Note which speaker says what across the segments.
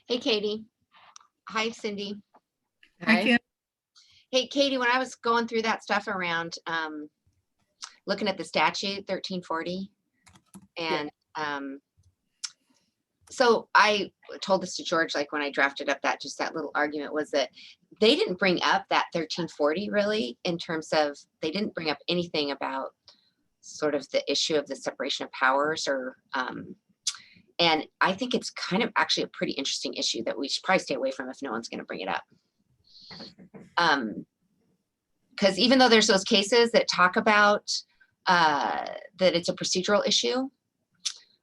Speaker 1: Hey, Katie. Hi, Cindy.
Speaker 2: Hi, Kim.
Speaker 1: Hey, Katie, when I was going through that stuff around looking at the statute 1340, and so I told this to George, like when I drafted up that, just that little argument was that they didn't bring up that 1340 really, in terms of, they didn't bring up anything about sort of the issue of the separation of powers, or and I think it's kind of actually a pretty interesting issue that we should probably stay away from if no one's going to bring it up. Because even though there's those cases that talk about that it's a procedural issue,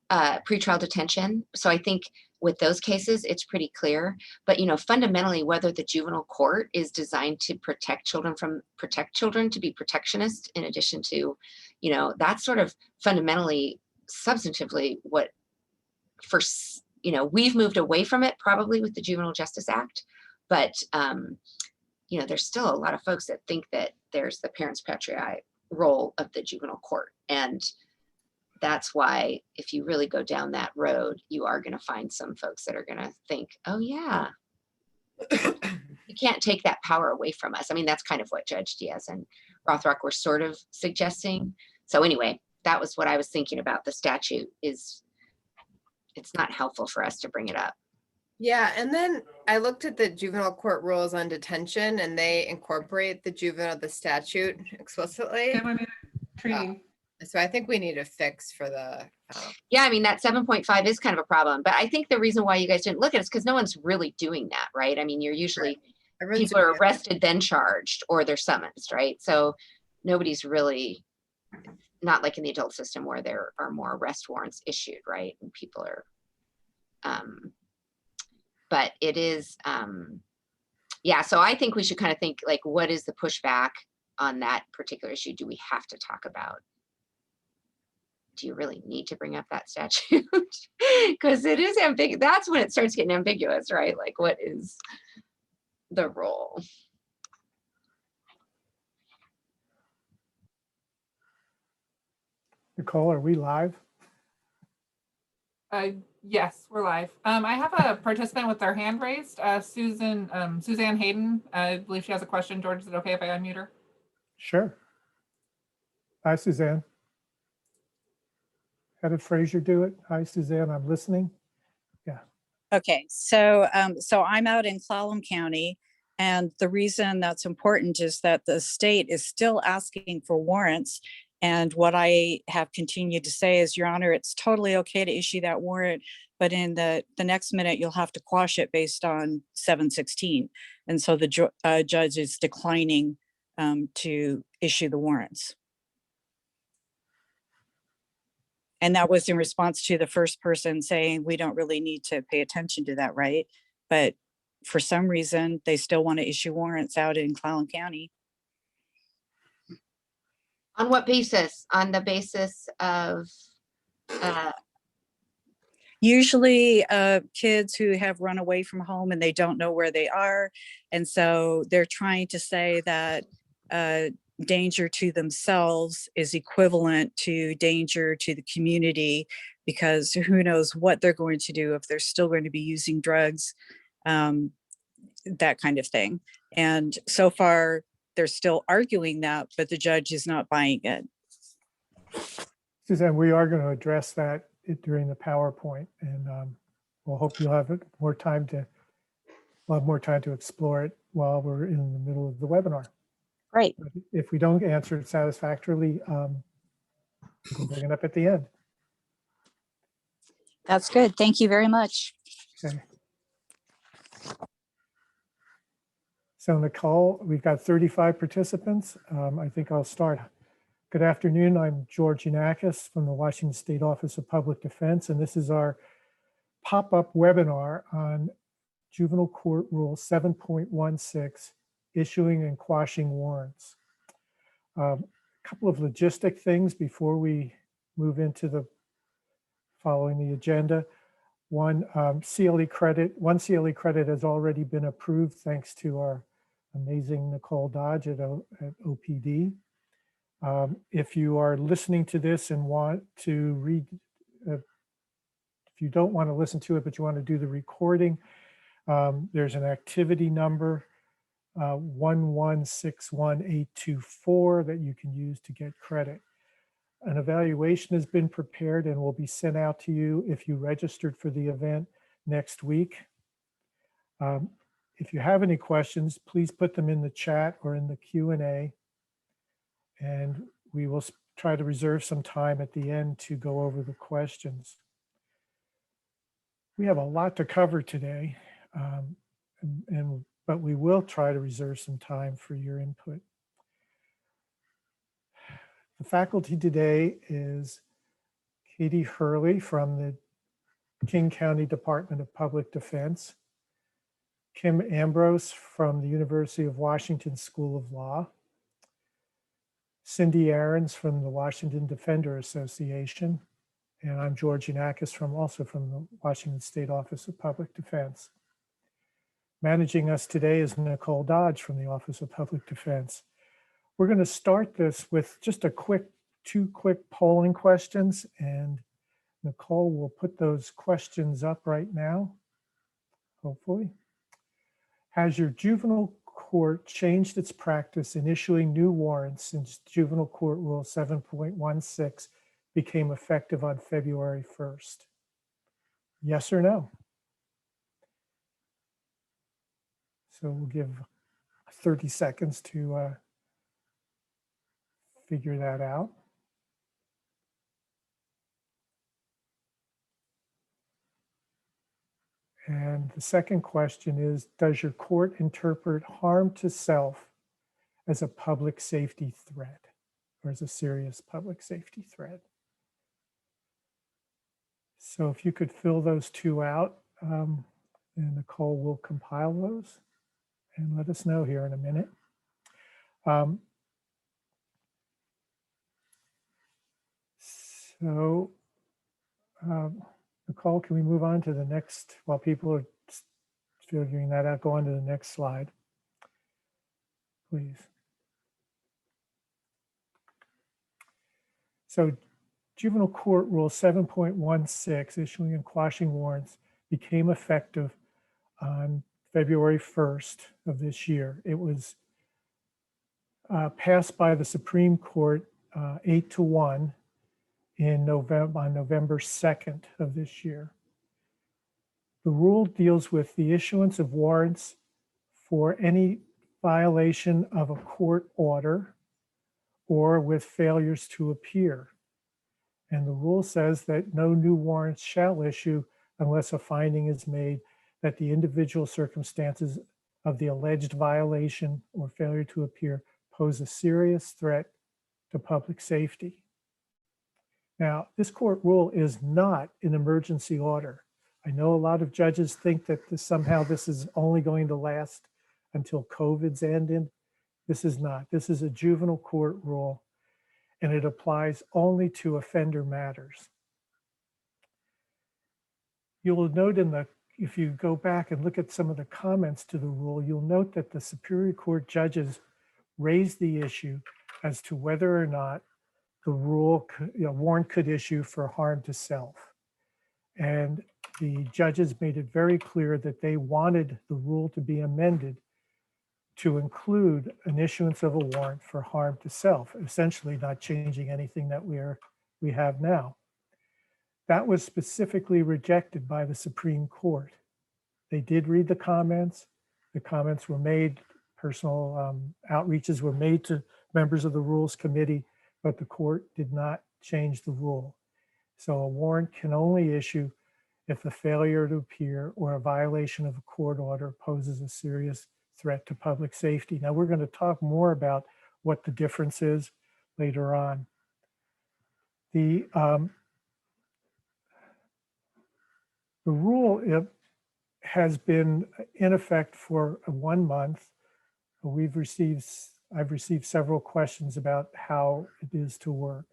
Speaker 1: pretrial detention. So I think with those cases, it's pretty clear. But, you know, fundamentally, whether the juvenile court is designed to protect children to be protectionist, in addition to, you know, that's sort of fundamentally, substantively what, first, you know, we've moved away from it probably with the Juvenile Justice Act, but you know, there's still a lot of folks that think that there's the parents patriae role of the juvenile court. And that's why if you really go down that road, you are going to find some folks that are going to think, oh yeah, you can't take that power away from us. I mean, that's kind of what Judge Diaz and Rothrock were sort of suggesting. So anyway, that was what I was thinking about. The statute is, it's not helpful for us to bring it up.
Speaker 2: Yeah, and then I looked at the juvenile court rules on detention, and they incorporate the statute explicitly.
Speaker 3: Training.
Speaker 2: So I think we need a fix for the.
Speaker 1: Yeah, I mean, that 7.5 is kind of a problem, but I think the reason why you guys didn't look at it is because no one's really doing that, right? I mean, you're usually, right. People are arrested, then charged, or they're summoned, right? So nobody's really, not like in the adult system where there are more arrest warrants issued, right? And people are, but it is, yeah, so I think we should kind of think like, what is the pushback on that particular issue? Do we have to talk about? Do you really need to bring up that statute? Because it is ambiguous. That's when it starts getting ambiguous, right? Like, what is the role?
Speaker 4: Nicole, are we live?
Speaker 3: Yes, we're live. I have a participant with their hand raised. Suzanne Hayden. I believe she has a question. George, is it okay if I unmute her?
Speaker 4: Sure. Hi, Suzanne. How did Fraser do it? Hi, Suzanne, I'm listening. Yeah.
Speaker 5: Okay, so I'm out in Clallam County, and the reason that's important is that the state is still asking for warrants. And what I have continued to say is, Your Honor, it's totally okay to issue that warrant, but in the next minute, you'll have to quash it based on 7.16. And so the judge is declining to issue the warrants. And that was in response to the first person saying, we don't really need to pay attention to that, right? But for some reason, they still want to issue warrants out in Clallam County.
Speaker 1: On what basis? On the basis of?
Speaker 5: Usually kids who have run away from home and they don't know where they are. And so they're trying to say that danger to themselves is equivalent to danger to the community, because who knows what they're going to do, if they're still going to be using drugs, that kind of thing. And so far, they're still arguing that, but the judge is not buying it.
Speaker 4: Suzanne, we are going to address that during the PowerPoint, and we'll hope you'll have more time to explore it while we're in the middle of the webinar.
Speaker 5: Right.
Speaker 4: But if we don't answer it satisfactorily, we'll bring it up at the end.
Speaker 5: That's good. Thank you very much.
Speaker 4: Okay. So Nicole, we've got 35 participants. I think I'll start. Good afternoon. I'm George Yanakis from the Washington State Office of Public Defense, and this is our pop-up webinar on Juvenile Court Rule 7.16, issuing and quashing warrants. A couple of logistic things before we move into the following the agenda. One CLE credit has already been approved thanks to our amazing Nicole Dodge at OPD. If you are listening to this and want to read, if you don't want to listen to it, but you want to do the recording, There's an activity number, 1161824, that you can use to get credit. An evaluation has been prepared and will be sent out to you if you registered for the event next week. If you have any questions, please put them in the chat or in the Q&A, and we will try to reserve some time at the end to go over the questions. We have a lot to cover today, but we will try to reserve some time for your input. The faculty today is Katie Hurley from the King County Department of Public Defense, Kim Ambrose from the University of Washington School of Law, Cindy Ahrens from the Washington Defender Association, and I'm George Yanakis also from the Washington State Office of Public Defense. Managing us today is Nicole Dodge from the Office of Public Defense. We're going to start this with just two quick polling questions, and Nicole will put those questions up right now, hopefully. Has your juvenile court changed its practice in issuing new warrants since Juvenile Court Rule 7.16 became effective on February 1st? Yes or no? So we'll give 30 seconds to figure that out. And the second question is, does your court interpret harm to self as a public safety threat or as a serious public safety threat? So if you could fill those two out, and Nicole will compile those and let us know here in a minute. Nicole, can we move on to the next, while people are figuring that out, go on to the next slide, please. So Juvenile Court Rule 7.16, issuing and quashing warrants, became effective on February 1st of this year. It was passed by the Supreme Court 8-1 on November 2nd of this year. The rule deals with the issuance of warrants for any violation of a court order or with failures to appear. And the rule says that no new warrants shall issue unless a finding is made that the individual circumstances of the alleged violation or failure to appear pose a serious threat to public safety. Now, this court rule is not an emergency order. I know a lot of judges think that somehow this is only going to last until COVID's ended. This is not. This is a juvenile court rule, and it applies only to offender matters. You will note if you go back and look at some of the comments to the rule, you'll note that the Superior Court judges raised the issue as to whether or not the warrant could issue for harm to self. And the judges made it very clear that they wanted the rule to be amended to include an issuance of a warrant for harm to self, essentially not changing anything that we have now. That was specifically rejected by the Supreme Court. They did read the comments. The comments were made, personal outreaches were made to members of the Rules Committee, but the court did not change the rule. So a warrant can only issue if the failure to appear or a violation of a court order poses a serious threat to public safety. Now we're going to talk more about what the difference is later on. The rule has been in effect for 1 month. I've received several questions about how it is to work.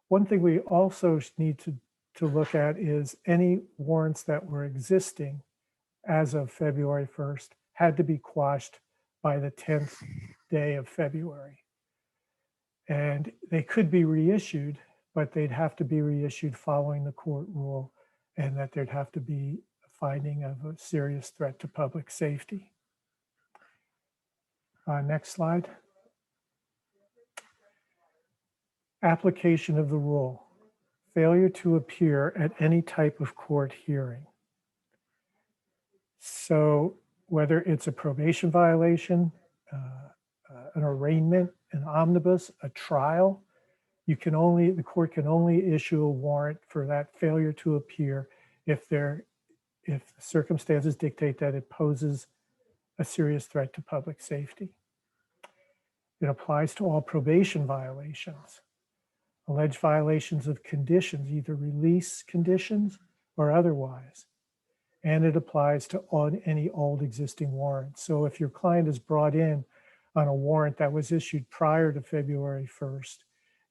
Speaker 4: One thing we also need to look at is any warrants that were existing as of February 1st had to be quashed by the 10th day of February. And they could be reissued, but they'd have to be reissued following the court rule, and that there'd have to be finding of a serious threat to public safety. Next slide. Application of the rule. Failure to appear at any type of court hearing. So whether it's a probation violation, an arraignment, an omnibus, a trial, the court can only issue a warrant for that failure to appear if the circumstances dictate that it poses a serious threat to public safety. It applies to all probation violations, alleged violations of conditions, either release conditions or otherwise. And it applies to any old existing warrants. So if your client is brought in on a warrant that was issued prior to February 1st,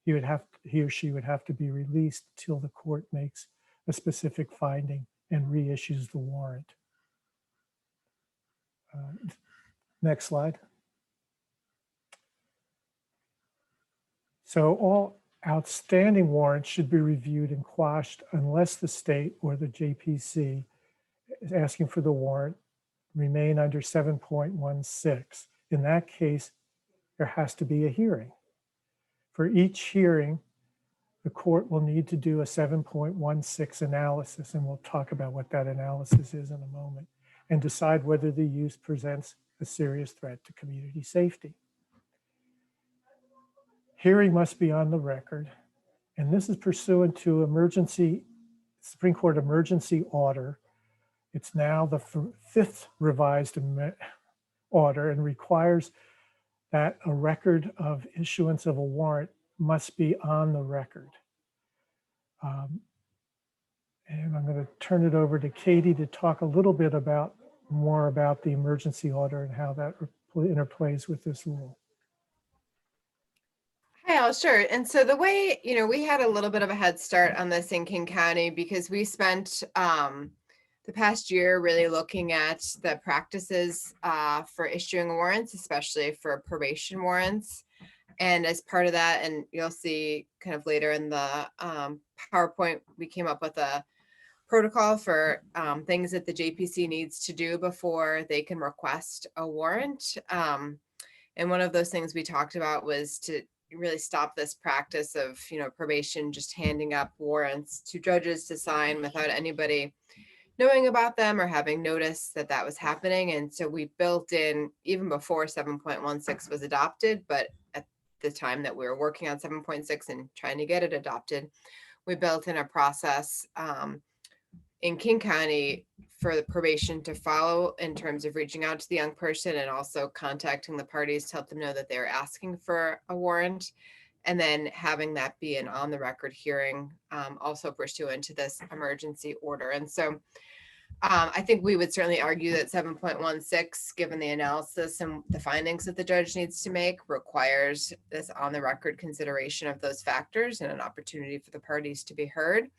Speaker 4: he or she would have to be released till the court makes a specific finding and reissues the warrant. Next slide. So all outstanding warrants should be reviewed and quashed unless the state or the JPC is asking for the warrant remain under 7.16. In that case, there has to be a hearing. For each hearing, the court will need to do a 7.16 analysis, and we'll talk about what that analysis is in a moment, and decide whether the use presents a serious threat to community safety. Hearing must be on the record, and this is pursuant to Supreme Court emergency order. It's now the fifth revised order and requires that a record of issuance of a warrant must be on the record. And I'm going to turn it over to Katie to talk a little bit more about the emergency order and how that interplays with this rule.
Speaker 2: Hi, Al, sure. And so the way, we had a little bit of a head start on this in King County because we spent the past year really looking at the practices for issuing warrants, especially for probation warrants. And as part of that, and you'll see kind of later in the PowerPoint, we came up with a protocol for things that the JPC needs to do before they can request a warrant. And one of those things we talked about was to really stop this practice of, probation just handing up warrants to judges to sign without anybody knowing about them or having noticed that that was happening. And so we built in, even before 7.16 was adopted, but at the time that we were working on 7.6 and trying to get it adopted, we built in a process in King County for the probation to follow in terms of reaching out to the young person and also contacting the parties to help them know that they're asking for a warrant, and then having that be an on the record hearing, also pursuant to this emergency order. And so I think we would certainly argue that 7.16, given the analysis and the findings that the judge needs to make, requires this on the record consideration of those factors and an opportunity for the parties to be heard.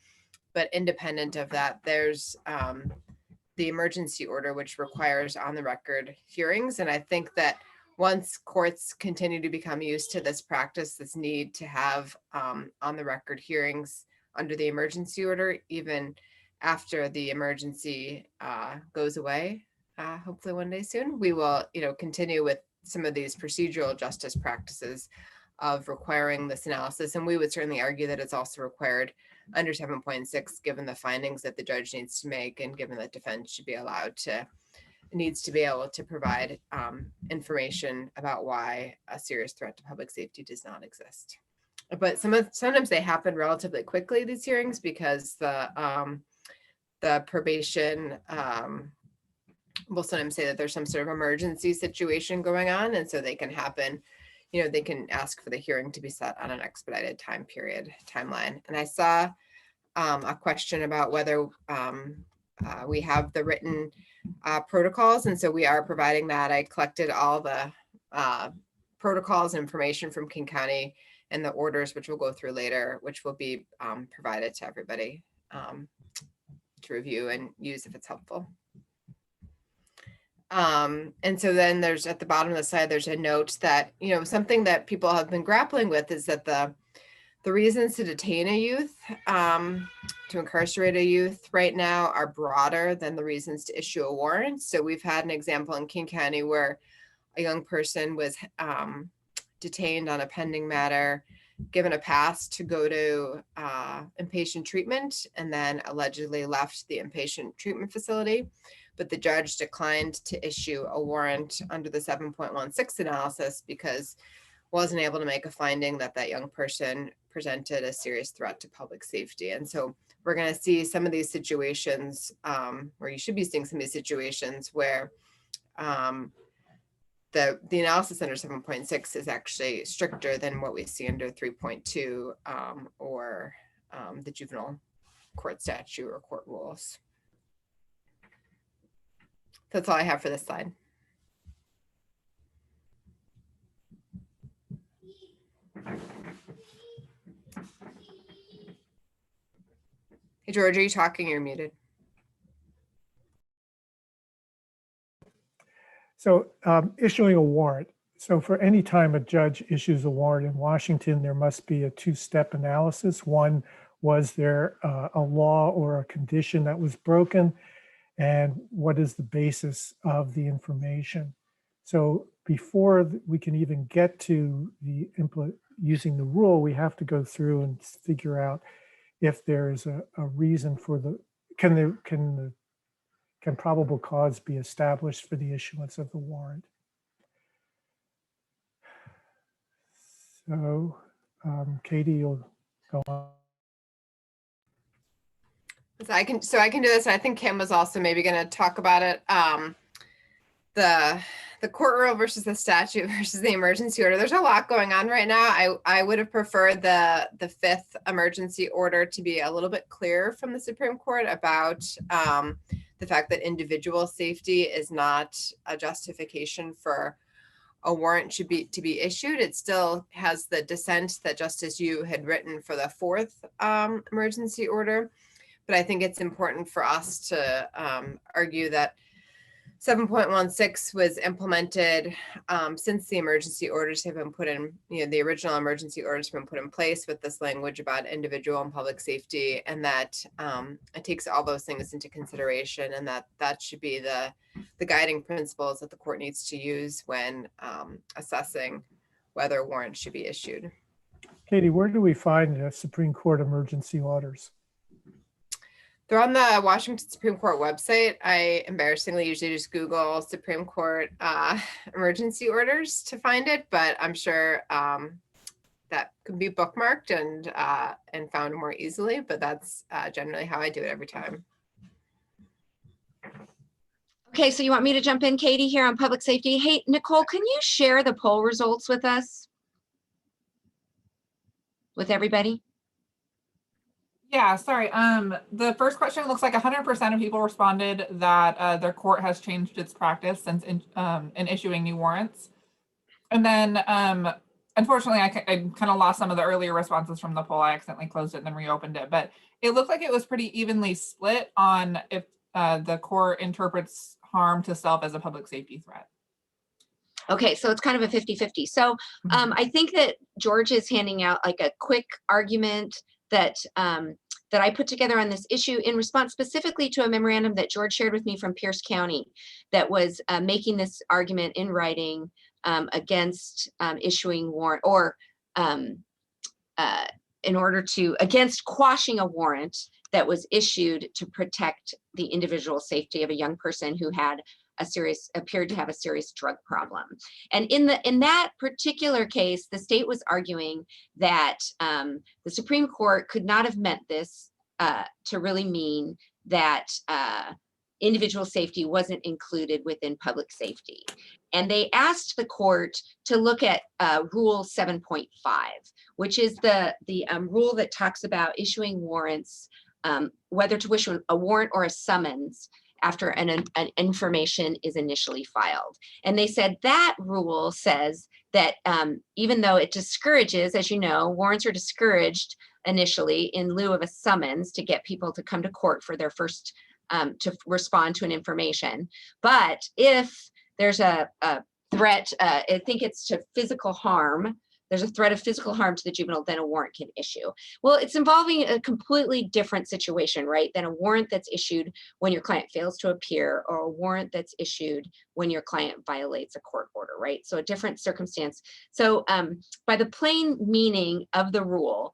Speaker 2: But independent of that, there's the emergency order, which requires on the record hearings. And I think that once courts continue to become used to this practice, this need to have on the record hearings under the emergency order, even after the emergency goes away, hopefully one day soon, we will, continue with some of these procedural justice practices of requiring this analysis. And we would certainly argue that it's also required under 7.6, given the findings that the judge needs to make and given that defense should be needs to be able to provide information about why a serious threat to public safety does not exist. But sometimes they happen relatively quickly, these hearings, because the probation will sometimes say that there's some sort of emergency situation going on. And so they can happen, they can ask for the hearing to be set on an expedited timeline. And I saw a question about whether we have the written protocols. And so we are providing that. I collected all the protocols and information from King County and the orders, which we'll go through later, which will be provided to everybody to review and use if it's helpful. And so then there's at the bottom of the slide, there's a note that, something that people have been grappling with is that the The reasons to detain a youth, to incarcerate a youth right now are broader than the reasons to issue a warrant. So we've had an example in King County where a young person was detained on a pending matter, given a pass to go to inpatient treatment, and then allegedly left the inpatient treatment facility. But the judge declined to issue a warrant under the 7.16 analysis because wasn't able to make a finding that that young person presented a serious threat to public safety. And so we're going to see some of these situations, or you should be seeing some of these situations where the analysis under 7.6 is actually stricter than what we see under 3.2 or the juvenile court statute or court rules. That's all I have for this slide. Hey, George, are you talking? You're muted.
Speaker 4: So issuing a warrant. So for any time a judge issues a warrant in Washington, there must be a two-step analysis. One, was there a law or a condition that was broken? And what is the basis of the information? So before we can even get to the using the rule, we have to go through and figure out if there is a reason for the, can probable cause be established for the issuance of the warrant? So Katie, you'll go on.
Speaker 2: So I can do this. I think Kim was also maybe going to talk about it. The court rule versus the statute versus the emergency order. There's a lot going on right now. I would have preferred the fifth emergency order to be a little bit clearer from the Supreme Court about the fact that individual safety is not a justification for a warrant to be issued. It still has the dissent that Justice Yu had written for the fourth emergency order. But I think it's important for us to argue that 7.16 was implemented since the emergency orders have been put in, the original emergency orders have been put in place with this language about individual and public safety, and that it takes all those things into consideration, and that should be the guiding principles that the court needs to use when assessing whether warrants should be issued.
Speaker 4: Katie, where do we find the Supreme Court emergency orders?
Speaker 2: They're on the Washington Supreme Court website. I embarrassingly usually just Google Supreme Court emergency orders to find it, but I'm sure that could be bookmarked and found more easily, but that's generally how I do it every time.
Speaker 1: Okay, so you want me to jump in, Katie, here on public safety? Hey, Nicole, can you share the poll results with us? With everybody?
Speaker 3: Yeah, sorry. The first question looks like 100% of people responded that their court has changed its practice since in issuing new warrants. And then, unfortunately, I kind of lost some of the earlier responses from the poll. I accidentally closed it and then reopened it. But it looked like it was pretty evenly split on if the court interprets harm to self as a public safety threat.
Speaker 1: Okay, so it's kind of a 50-50. So I think that George is handing out like a quick argument that that I put together on this issue in response specifically to a memorandum that George shared with me from Pierce County that was making this argument in writing against issuing warrant, or in order to, against quashing a warrant that was issued to protect the individual safety of a young person who had appeared to have a serious drug problem. And in that particular case, the state was arguing that the Supreme Court could not have meant this to really mean that individual safety wasn't included within public safety. And they asked the court to look at Rule 7.5, which is the rule that talks about issuing warrants, whether to issue a warrant or a summons after an information is initially filed. And they said that rule says that even though it discourages, as you know, warrants are discouraged initially in lieu of a summons to get people to come to court for their first, to respond to an information. But if there's a threat, I think it's to physical harm there's a threat of physical harm to the juvenile, then a warrant can issue. Well, it's involving a completely different situation, right, than a warrant that's issued when your client fails to appear, or a warrant that's issued when your client violates a court order, right? So a different circumstance. So by the plain meaning of the rule,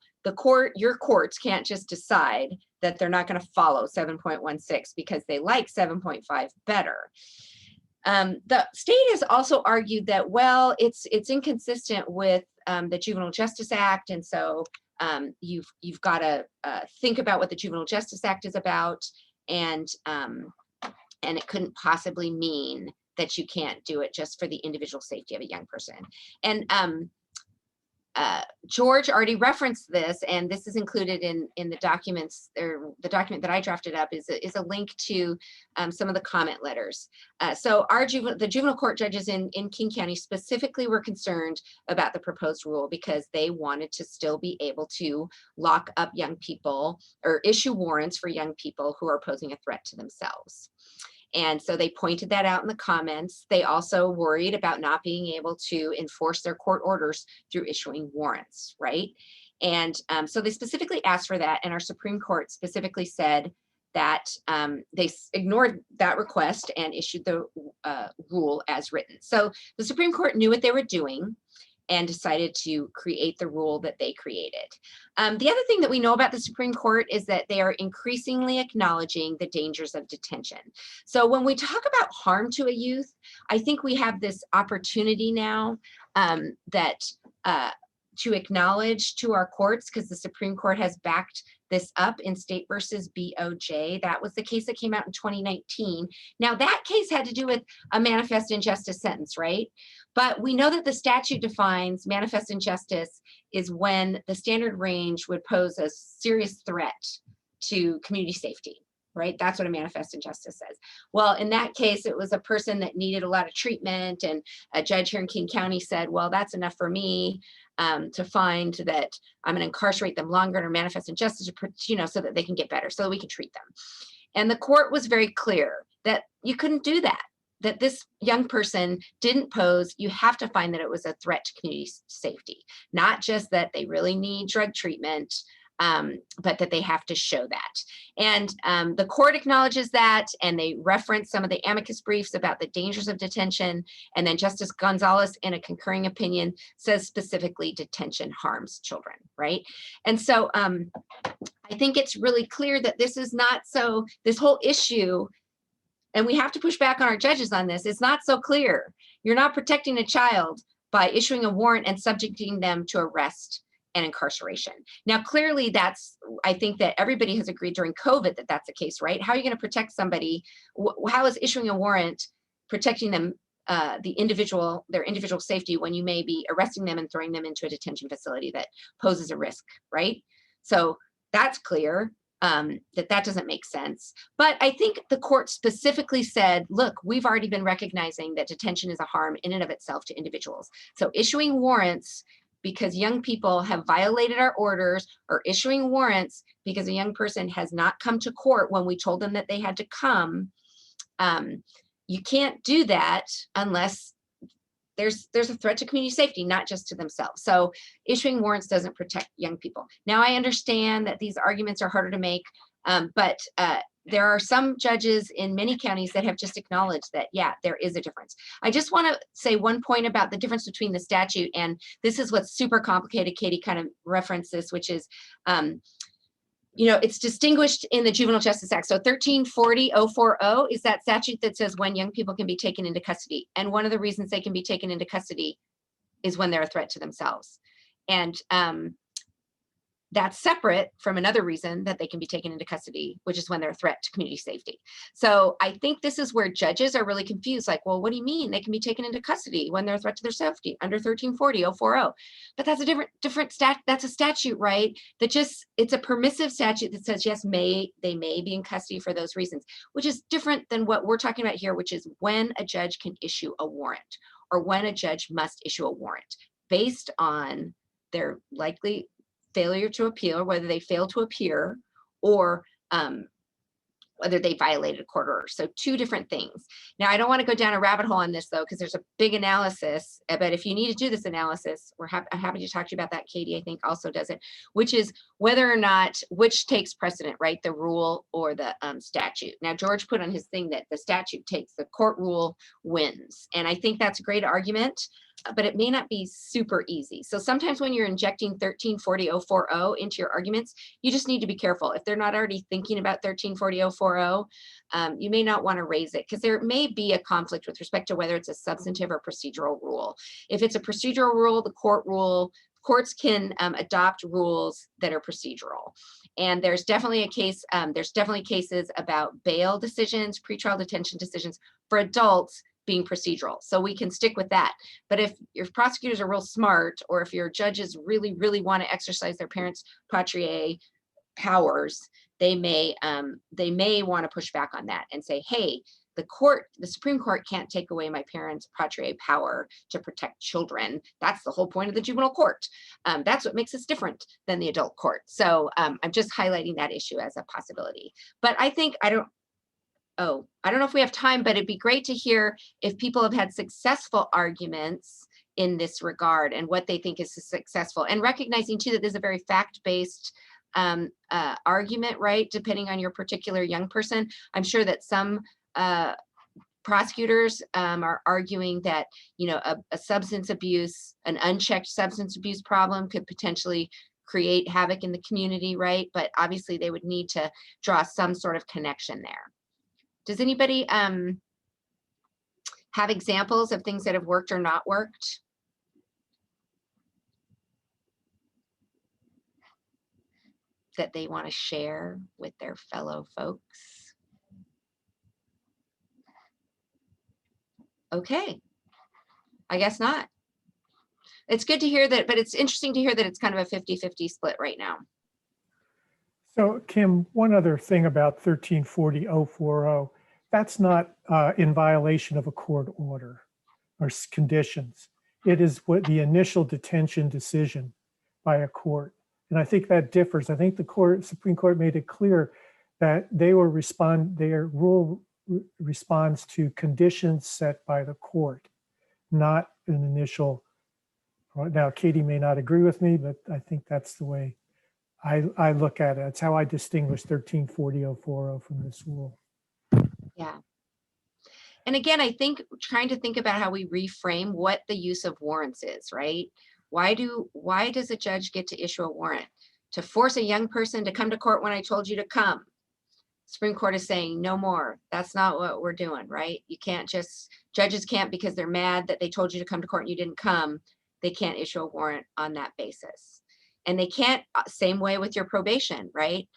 Speaker 1: your courts can't just decide that they're not going to follow 7.16 because they like 7.5 better. The state has also argued that, well, it's inconsistent with the Juvenile Justice Act, and so you've got to think about what the Juvenile Justice Act is about, and it couldn't possibly mean that you can't do it just for the individual safety of a young person. And George already referenced this, and this is included in the documents, or the document that I drafted up is a link to some of the comment letters. So the juvenile court judges in King County specifically were concerned about the proposed rule because they wanted to still be able to lock up young people or issue warrants for young people who are posing a threat to themselves. And so they pointed that out in the comments. They also worried about not being able to enforce their court orders through issuing warrants, right? And so they specifically asked for that, and our Supreme Court specifically said that they ignored that request and issued the rule as written. So the Supreme Court knew what they were doing and decided to create the rule that they created. The other thing that we know about the Supreme Court is that they are increasingly acknowledging the dangers of detention. So when we talk about harm to a youth, I think we have this opportunity now to acknowledge to our courts, because the Supreme Court has backed this up in State versus BOJ. That was the case that came out in 2019. Now that case had to do with a manifest injustice sentence, right? But we know that the statute defines manifest injustice is when the standard range would pose a serious threat to community safety, right? That's what a manifest injustice says. Well, in that case, it was a person that needed a lot of treatment, and a judge here in King County said, well, that's enough for me to find that I'm going to incarcerate them longer or manifest injustice, so that they can get better, so that we can treat them. And the court was very clear that you couldn't do that, that this young person didn't pose, you have to find that it was a threat to community safety, not just that they really need drug treatment, but that they have to show that. And the court acknowledges that, and they reference some of the amicus briefs about the dangers of detention. And then Justice Gonzalez, in a concurring opinion, says specifically detention harms children, right? And so I think it's really clear that this is not so, this whole issue, and we have to push back on our judges on this, it's not so clear. You're not protecting a child by issuing a warrant and subjecting them to arrest and incarceration. Now, clearly I think that everybody has agreed during COVID that that's the case, right? How are you going to protect somebody? How is issuing a warrant protecting them, their individual safety, when you may be arresting them and throwing them into a detention facility that poses a risk, right? So that's clear. That doesn't make sense. But I think the court specifically said, look, we've already been recognizing that detention is a harm in and of itself to individuals. So issuing warrants because young people have violated our orders, or issuing warrants because a young person has not come to court when we told them that they had to come, you can't do that unless there's a threat to community safety, not just to themselves. So issuing warrants doesn't protect young people. Now, I understand that these arguments are harder to make, but there are some judges in many counties that have just acknowledged that, yeah, there is a difference. I just want to say one point about the difference between the statute, and this is what's super complicated. Katie kind of referenced this, which is, it's distinguished in the Juvenile Justice Act. So 1340-040 is that statute that says when young people can be taken into custody. And one of the reasons they can be taken into custody is when they're a threat to themselves. And that's separate from another reason that they can be taken into custody, which is when they're a threat to community safety. So I think this is where judges are really confused. Like, well, what do you mean they can be taken into custody when they're a threat to their safety under 1340-040? But that's a different stat. That's a statute, right? It's a permissive statute that says, yes, they may be in custody for those reasons, which is different than what we're talking about here, which is when a judge can issue a warrant, or when a judge must issue a warrant based on their likely failure to appeal, or whether they fail to appear, or whether they violated a court order. So two different things. Now, I don't want to go down a rabbit hole on this though, because there's a big analysis, but if you need to do this analysis, I'm happy to talk to you about that. Katie, I think, also does it, which is whether or not, which takes precedent, right? The rule or the statute. Now, George put on his thing that the statute takes, the court rule wins. And I think that's a great argument, but it may not be super easy. So sometimes when you're injecting 1340.040 into your arguments, you just need to be careful. If they're not already thinking about 1340.040, you may not want to raise it because there may be a conflict with respect to whether it's a substantive or procedural rule. If it's a procedural rule, the courts can adopt rules that are procedural. And there's definitely a case, there's definitely cases about bail decisions, pretrial detention decisions for adults being procedural. So we can stick with that. But if your prosecutors are real smart, or if your judges really, really want to exercise their parents' patriae powers, they may want to push back on that and say, hey, the Supreme Court can't take away my parents' patriae power to protect children. That's the whole point of the juvenile court. That's what makes us different than the adult court. So I'm just highlighting that issue as a possibility. But I think, I don't know if we have time, but it'd be great to hear if people have had successful arguments in this regard and what they think is successful, and recognizing too that this is a very fact-based argument, right? Depending on your particular young person. I'm sure that some prosecutors are arguing that, a substance abuse, an unchecked substance abuse problem could potentially create havoc in the community, right? But obviously they would need to draw some sort of connection there. Does anybody have examples of things that have worked or not worked? That they want to share with their fellow folks? Okay, I guess not. It's good to hear that, but it's interesting to hear that it's kind of a 50-50 split right now.
Speaker 4: So Kim, one other thing about 1340.040, that's not in violation of a court order or conditions. It is what the initial detention decision by a court. And I think that differs. I think the Supreme Court made it clear that their rule responds to conditions set by the court, not an initial. Now, Katie may not agree with me, but I think that's the way I look at it. That's how I distinguish 1340.040 from this rule.
Speaker 1: Yeah. And again, I think trying to think about how we reframe what the use of warrants is, right? Why does a judge get to issue a warrant? To force a young person to come to court when I told you to come. Supreme Court is saying no more. That's not what we're doing, right? You can't judges can't, because they're mad that they told you to come to court and you didn't come, they can't issue a warrant on that basis. And they can't, same way with your probation, right?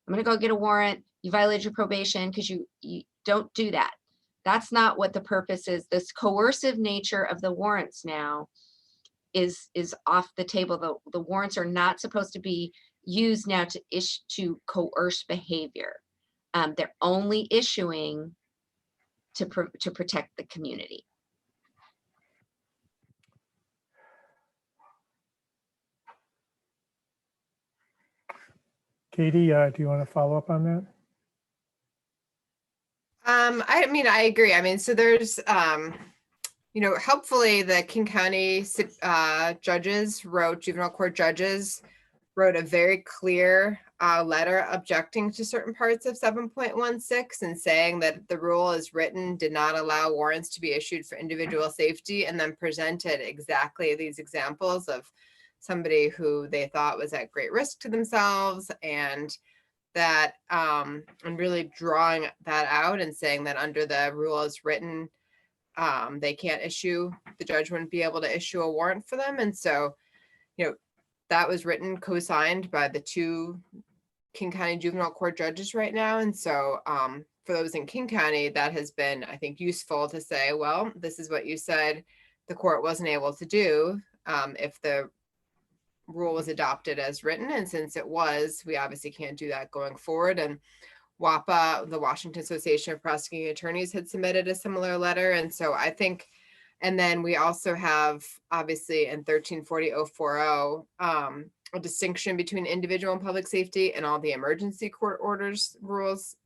Speaker 1: I'm gonna go get a warrant, you violated your probation, because you don't do that. That's not what the purpose is. This coercive nature of the warrants now is off the table. The warrants are not supposed to be used now to coerce behavior. They're only issuing to protect the community.
Speaker 4: Katie, do you want to follow up on that?
Speaker 2: I agree. So there's, hopefully the King County juvenile court judges wrote a very clear letter objecting to certain parts of 7.16 and saying that the rule as written did not allow warrants to be issued for individual safety, and then presented exactly these examples of somebody who they thought was at great risk to themselves, and that and really drawing that out and saying that under the rule as written, they can't issue, the judge wouldn't be able to issue a warrant for them. And so, that was written, co-signed by the two King County juvenile court judges right now. And so for those in King County, that has been, I think, useful to say, well, this is what you said the court wasn't able to do if the rule was adopted as written. And since it was, we obviously can't do that going forward. And WAPA, the Washington Association of Prosecuting Attorneys, had submitted a similar letter. And so I think, and then we also have, obviously, in 1340.040, a distinction between individual and public safety and all the emergency court orders rules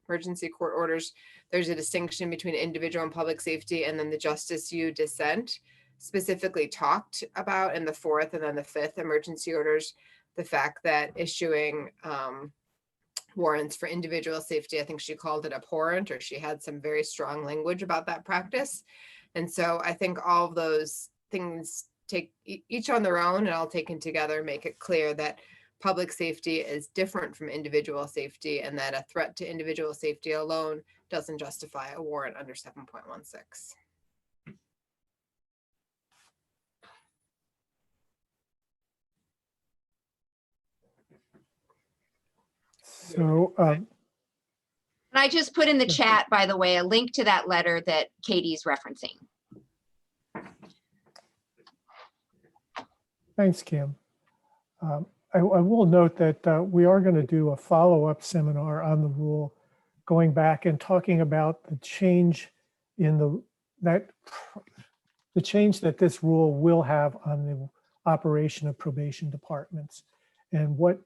Speaker 2: emergency court orders, there's a distinction between individual and public safety, and then the Justice U dissent specifically talked about in the 4th and then the 5th emergency orders, the fact that issuing warrants for individual safety, I think she called it abhorrent, or she had some very strong language about that practice. And so I think all of those things take each on their own and all taken together make it clear that public safety is different from individual safety, and that a threat to individual safety alone doesn't justify a warrant under 7.16.
Speaker 4: So,
Speaker 1: And I just put in the chat, by the way, a link to that letter that Katie's referencing.
Speaker 4: thanks, Kim. I will note that we are going to do a follow-up seminar on the rule, going back and talking about the change in the change that this rule will have on the operation of probation departments, and what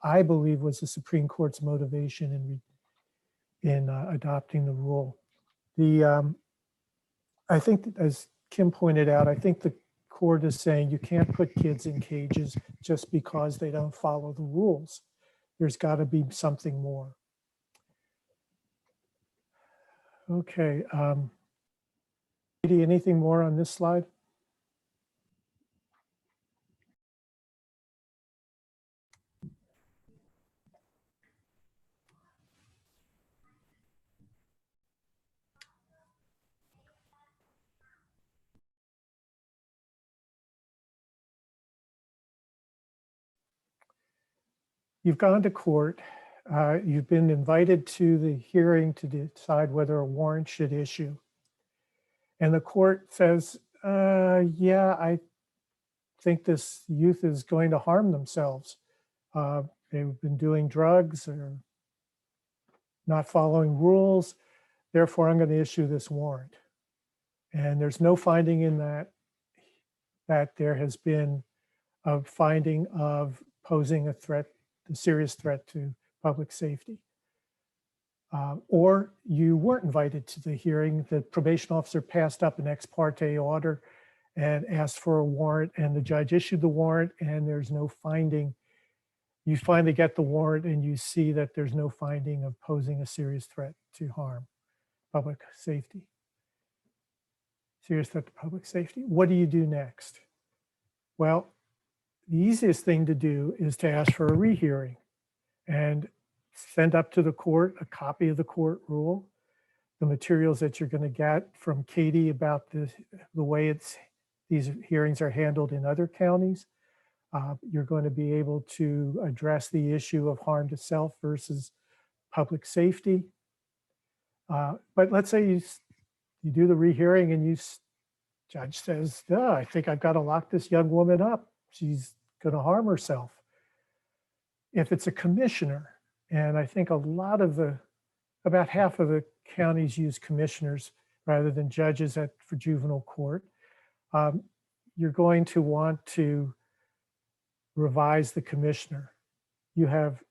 Speaker 4: I believe was the Supreme Court's motivation in adopting the rule. I think, as Kim pointed out, I think the court is saying you can't put kids in cages just because they don't follow the rules. There's got to be something more. Okay. Katie, anything more on this slide? You've gone to court. You've been invited to the hearing to decide whether a warrant should issue. And the court says, yeah, I think this youth is going to harm themselves. They've been doing drugs or not following rules. Therefore, I'm going to issue this warrant. And there's no finding in that there has been a finding of posing a threat, a serious threat to public safety. Or you weren't invited to the hearing. The probation officer passed up an ex parte order and asked for a warrant, and the judge issued the warrant, and there's no finding. You finally get the warrant and you see that there's no finding of posing a serious threat to harm public safety. Serious threat to public safety. What do you do next? Well, the easiest thing to do is to ask for a rehearing and send up to the court a copy of the court rule, the materials that you're going to get from Katie about the way these hearings are handled in other counties. You're going to be able to address the issue of harm to self versus public safety. But let's say you do the rehearing and judge says, oh, I think I've got to lock this young woman up. She's going to harm herself. If it's a commissioner, and I think about half of the counties use commissioners rather than judges for juvenile court, you're going to want to revise the commissioner. You have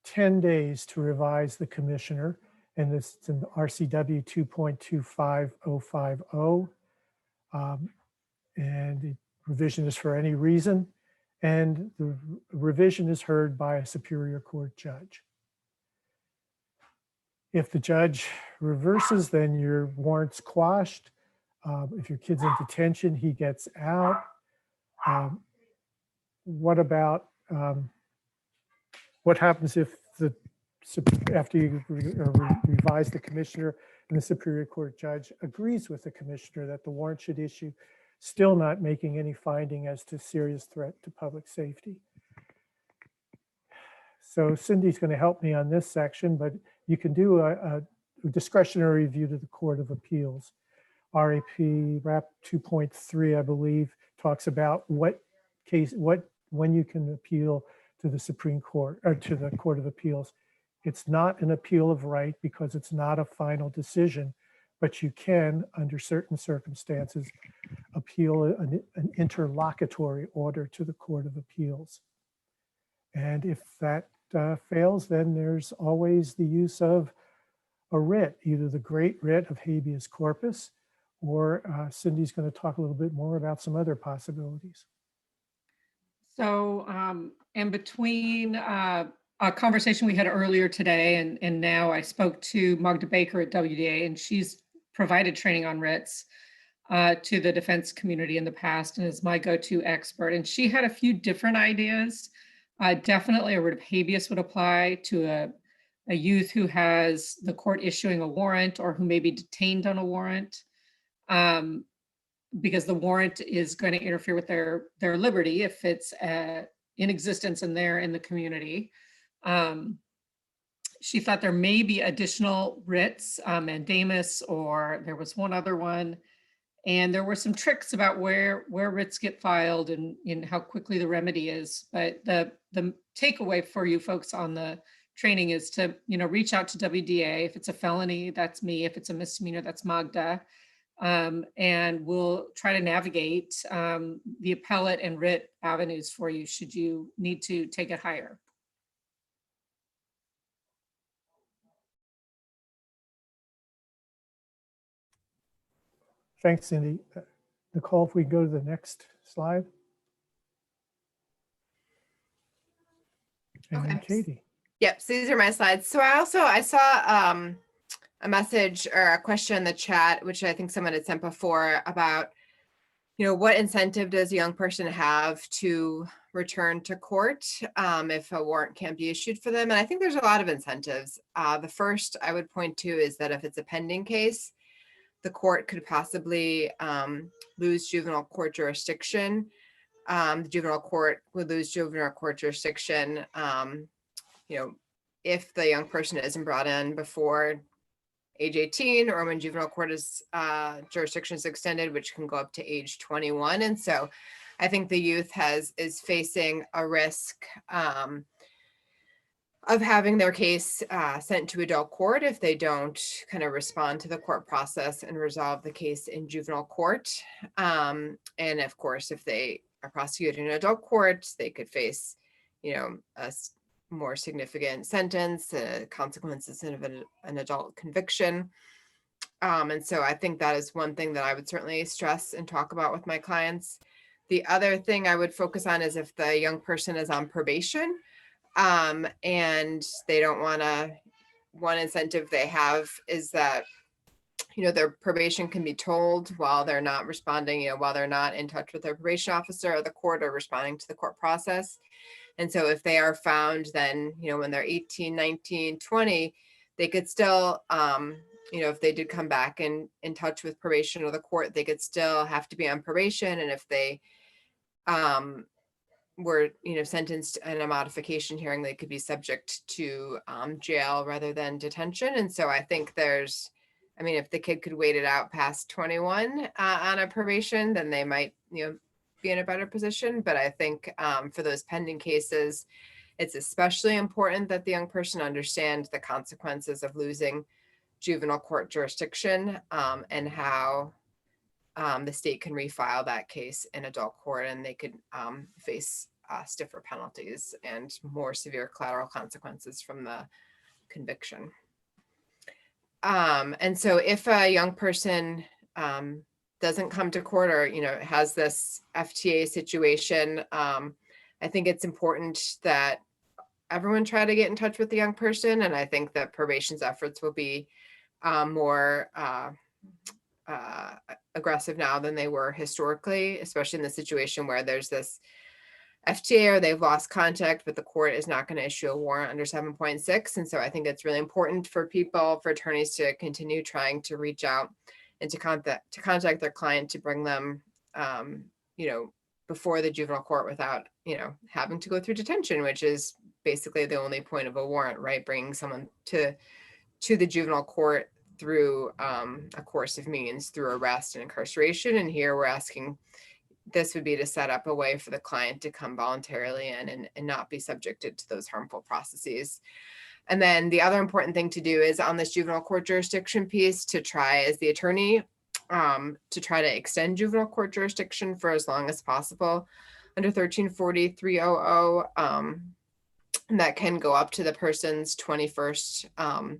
Speaker 4: 10 days to revise the commissioner, and this is in RCW 2.25050. And the revision is for any reason, and the revision is heard by a superior court judge. If the judge reverses, then your warrant's quashed. If your kid's in detention, he gets out. What happens if after you revise the commissioner and the superior court judge agrees with the commissioner that the warrant should issue, still not making any finding as to serious threat to public safety? So Cindy's going to help me on this section, but you can do a discretionary review to the Court of Appeals. RAP 2.3, I believe, talks about when you can appeal to the Supreme Court or to the Court of Appeals. It's not an appeal of right because it's not a final decision, but you can, under certain circumstances, appeal an interlocutory order to the Court of Appeals. And if that fails, then there's always the use of a writ, either the great writ of habeas corpus, or Cindy's going to talk a little bit more about some other possibilities.
Speaker 6: So in between a conversation we had earlier today and now I spoke to Magda Baker at WDA, and she's provided training on writs to the defense community in the past and is my go-to expert. And she had a few different ideas. Definitely a writ of habeas would apply to a youth who has the court issuing a warrant or who may be detained on a warrant. Because the warrant is going to interfere with their liberty if it's in existence and they're in the community. She thought there may be additional writs, mandamus, or there was one other one. And there were some tricks about where writs get filed and how quickly the remedy is. But the takeaway for you folks on the training is to reach out to WDA. If it's a felony, that's me. If it's a misdemeanor, that's Magda. And we'll try to navigate the appellate and writ avenues for you should you need to take it higher.
Speaker 4: Thanks, Cindy. Nicole, if we go to the next slide. And
Speaker 2: Okay.
Speaker 4: Katie.
Speaker 2: Yep, so these are my slides. So I saw a message or a question in the chat, which I think someone had sent before, about, what incentive does a young person have to return to court if a warrant can't be issued for them? And I think there's a lot of incentives. The first I would point to is that if it's a pending case, the court could possibly lose juvenile court jurisdiction. The juvenile court would lose juvenile court jurisdiction, if the young person isn't brought in before age 18 or when juvenile court is jurisdiction is extended, which can go up to age 21. And so I think the youth is facing a risk of having their case sent to adult court if they don't kind of respond to the court process and resolve the case in juvenile court. And of course, if they are prosecuted in adult court, they could face, a more significant sentence, consequences of an adult conviction. And so I think that is one thing that I would certainly stress and talk about with my clients. The other thing I would focus on is if the young person is on probation, and they don't want to, one incentive they have is that, their probation can be told while they're not responding, while they're not in touch with their probation officer or the court or responding to the court process. And so if they are found, then, when they're 18, 19, 20, they could still, if they did come back in touch with probation or the court, they could still have to be on probation. And if they were, sentenced in a modification hearing, they could be subject to jail rather than detention. And so I think if the kid could wait it out past 21 on a probation, then they might, be in a better position. But I think for those pending cases, it's especially important that the young person understand the consequences of losing juvenile court jurisdiction and how the state can refile that case in adult court, and they could face stiffer penalties and more severe collateral consequences from the conviction. And so if a young person doesn't come to court or, has this FTA situation, I think it's important that everyone try to get in touch with the young person. And I think that probation's efforts will be more aggressive now than they were historically, especially in the situation where there's this FTA or they've lost contact, but the court is not going to issue a warrant under 7.6. And so I think it's really important for attorneys to continue trying to reach out and to contact their client to bring them, before the juvenile court without, having to go through detention, which is basically the only point of a warrant, right? Bringing someone to the juvenile court through a course of means, through arrest and incarceration. And here we're asking, this would be to set up a way for the client to come voluntarily in and not be subjected to those harmful processes. And then the other important thing to do is on this juvenile court jurisdiction piece to try as the attorney to try to extend juvenile court jurisdiction for as long as possible. Under 1340-300, And that can go up to the person's 21st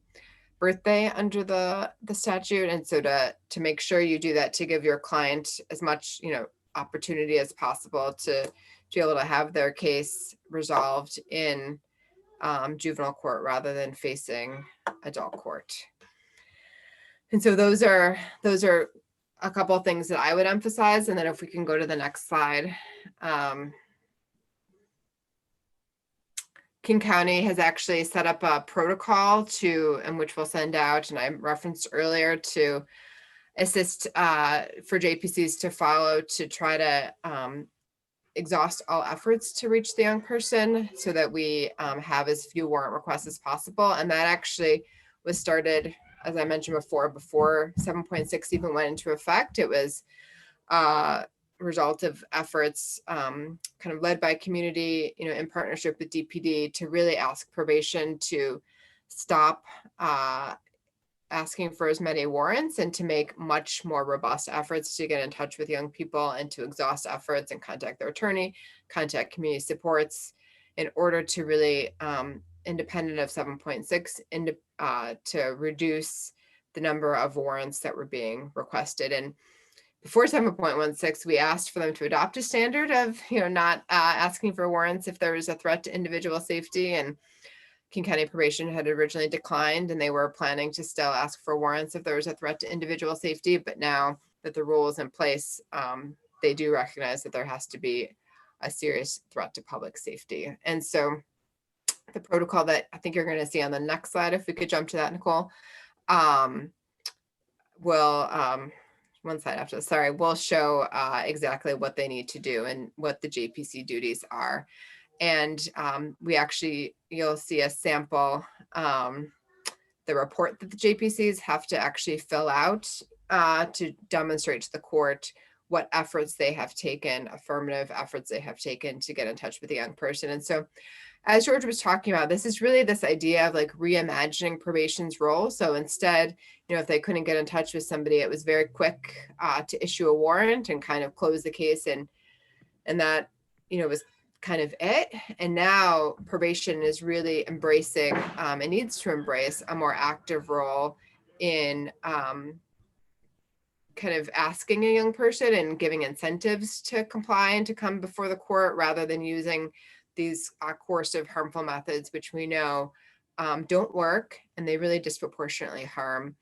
Speaker 2: birthday under the statute. And so to make sure you do that, to give your client as much, opportunity as possible to be able to have their case resolved in juvenile court rather than facing adult court. And so those are a couple of things that I would emphasize. And then if we can go to the next slide. King County has actually set up a protocol and which we'll send out, and I referenced earlier, to assist for JPCs to follow, to try to exhaust all efforts to reach the young person so that we have as few warrant requests as possible. And that actually was started, as I mentioned before 7.6 even went into effect. It was result of efforts kind of led by community, in partnership with DPD, to really ask probation to stop asking for as many warrants and to make much more robust efforts to get in touch with young people and to exhaust efforts and contact their attorney, contact community supports, in order to really, independent of 7.6, to reduce the number of warrants that were being requested. And before 7.16, we asked for them to adopt a standard of, not asking for warrants if there was a threat to individual safety. And King County Probation had originally declined, and they were planning to still ask for warrants if there was a threat to individual safety. But now that the rule is in place, they do recognize that there has to be a serious threat to public safety. And so the protocol that I think you're going to see on the next slide, if we could jump to that, Nicole, will one slide after, sorry, we'll show exactly what they need to do and what the JPC duties are. And you'll see a sample, the report that the JPCs have to actually fill out to demonstrate to the court what efforts they have taken, affirmative efforts they have taken to get in touch with the young person. And so, as George was talking about, this is really this idea of like reimagining probation's role. So instead, if they couldn't get in touch with somebody, it was very quick to issue a warrant and kind of close the case. And that, was kind of it. And now probation is really embracing and needs to embrace a more active role in kind of asking a young person and giving incentives to comply and to come before the court, rather than using these coercive, harmful methods, which we know don't work, and they really disproportionately harm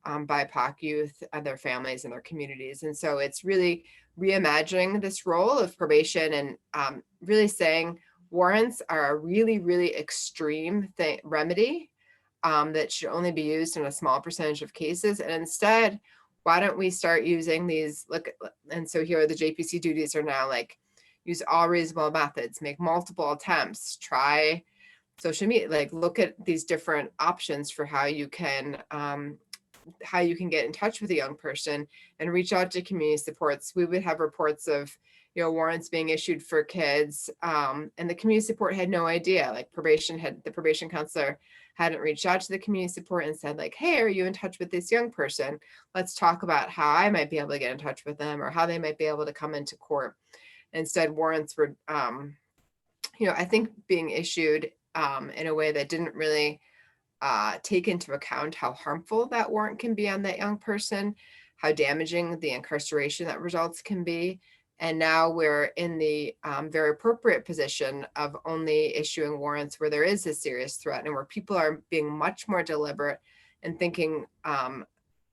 Speaker 2: BIPOC youth and their families and their communities. And so it's really reimagining this role of probation and really saying warrants are a really, really extreme remedy that should only be used in a small percentage of cases. And instead, why don't we start using these, and so here are the JPC duties are now like, use all reasonable methods, make multiple attempts, try social media, like look at these different options for how you can get in touch with a young person and reach out to community supports. We would have reports of, warrants being issued for kids, and the community support had no idea. Like the probation counselor hadn't reached out to the community support and said like, hey, are you in touch with this young person? Let's talk about how I might be able to get in touch with them or how they might be able to come into court. Instead, warrants were, I think being issued in a way that didn't really take into account how harmful that warrant can be on that young person, how damaging the incarceration that results can be. And now we're in the very appropriate position of only issuing warrants where there is a serious threat and where people are being much more deliberate and thinking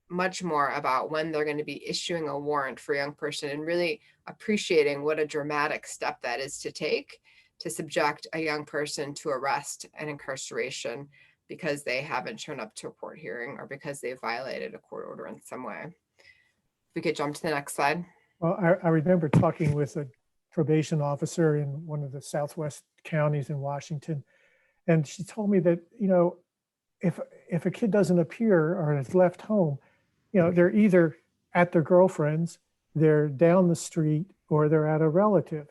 Speaker 2: much more about when they're going to be issuing a warrant for a young person, and really appreciating what a dramatic step that is to take to subject a young person to arrest and incarceration because they haven't shown up to a court hearing or because they violated a court order in some way. If we could jump to the next slide.
Speaker 4: Well, I remember talking with a probation officer in one of the Southwest counties in Washington, and she told me that, if a kid doesn't appear or is left home, they're either at their girlfriend's, they're down the street, or they're at a relative.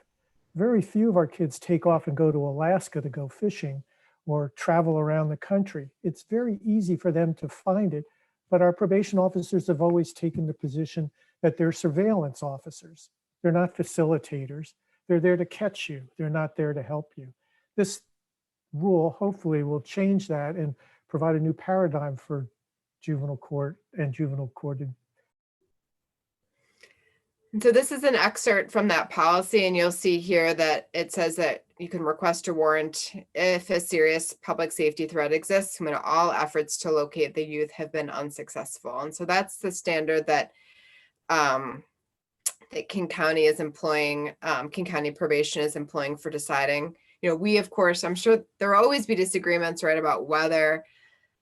Speaker 4: Very few of our kids take off and go to Alaska to go fishing or travel around the country. It's very easy for them to find it, but our probation officers have always taken the position that they're surveillance officers. They're not facilitators. They're there to catch you. They're not there to help you. This rule hopefully will change that and provide a new paradigm for juvenile court and juvenile court.
Speaker 2: And so this is an excerpt from that policy, and you'll see here that it says that you can request a warrant if a serious public safety threat exists when all efforts to locate the youth have been unsuccessful. And so that's the standard that that King County is employing, King County probation is employing for deciding. We, of course, I'm sure there will always be disagreements, right, about whether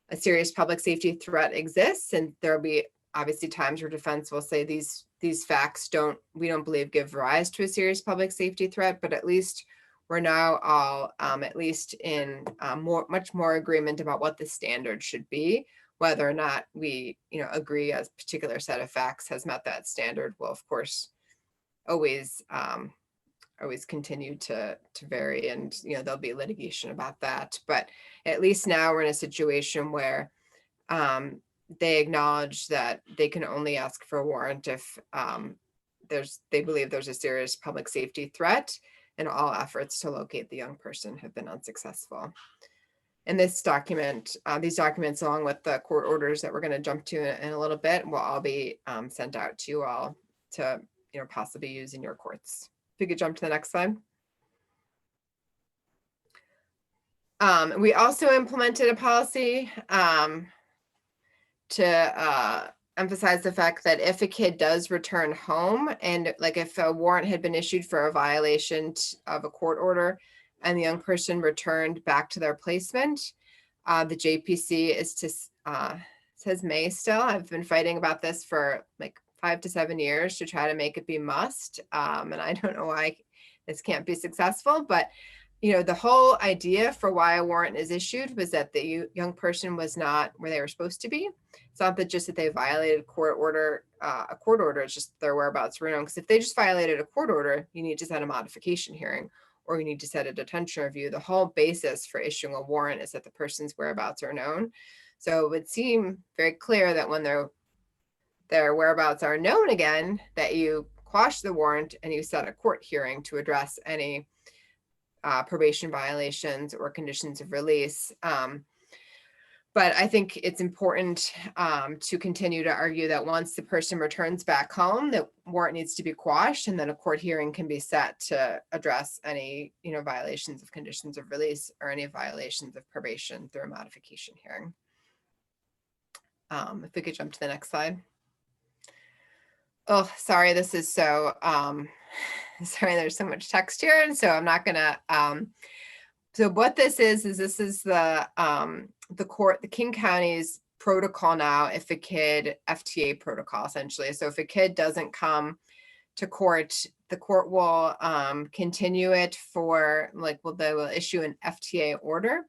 Speaker 2: a serious public safety threat exists. And there'll be obviously times where defense will say these facts we don't believe give rise to a serious public safety threat, but at least we're now all at least in much more agreement about what the standard should be. Whether or not we agree a particular set of facts has met that standard will, of course, always continue to vary, and there'll be litigation about that. But at least now we're in a situation where they acknowledge that they can only ask for a warrant if they believe there's a serious public safety threat, and all efforts to locate the young person have been unsuccessful. And this document, these documents, along with the court orders that we're going to jump to in a little bit, will all be sent out to you all to possibly use in your courts. If we could jump to the next slide. We also implemented a policy to emphasize the fact that if a kid does return home, and like if a warrant had been issued for a violation of a court order and the young person returned back to their placement, the JPC is to, says may still. I've been fighting about this for like 5 to 7 years to try to make it be must. And I don't know why this can't be successful, but the whole idea for why a warrant is issued was that the young person was not where they were supposed to be. It's not that just that they violated a court order, it's just their whereabouts were known. Because if they just violated a court order, you need to set a modification hearing, or you need to set a detention review. The whole basis for issuing a warrant is that the person's whereabouts are known. So it would seem very clear that when their whereabouts are known again, that you quash the warrant and you set a court hearing to address any probation violations or conditions of release. But I think it's important to continue to argue that once the person returns back home, the warrant needs to be quashed, and then a court hearing can be set to address any violations of conditions of release or any violations of probation through a modification hearing. If we could jump to the next slide. Oh, sorry, this is so, sorry, there's so much text here, and so I'm not gonna, so what this is this is the King County's protocol now if a kid, FTA protocol essentially. So if a kid doesn't come to court, the court will continue it for they will issue an FTA order.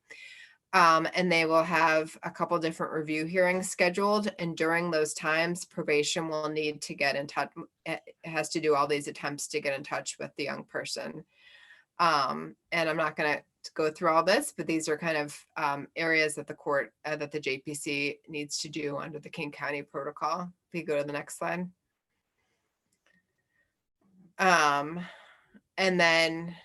Speaker 2: And they will have a couple different review hearings scheduled. And during those times, probation will need to get in touch. It has to do all these attempts to get in touch with the young person. And I'm not going to go through all this, but these are kind of areas that the court, that the JPC needs to do under the King County protocol. If we go to the next slide. And then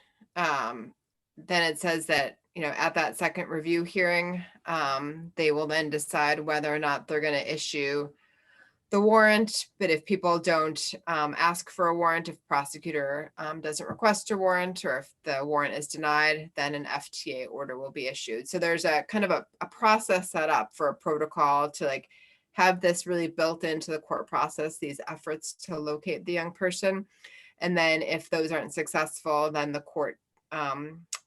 Speaker 2: it says that, at that second review hearing, they will then decide whether or not they're going to issue the warrant. But if people don't ask for a warrant, if prosecutor doesn't request a warrant, or if the warrant is denied, then an FTA order will be issued. So there's a kind of a process set up for a protocol to have this really built into the court process, these efforts to locate the young person. And then if those aren't successful, then the court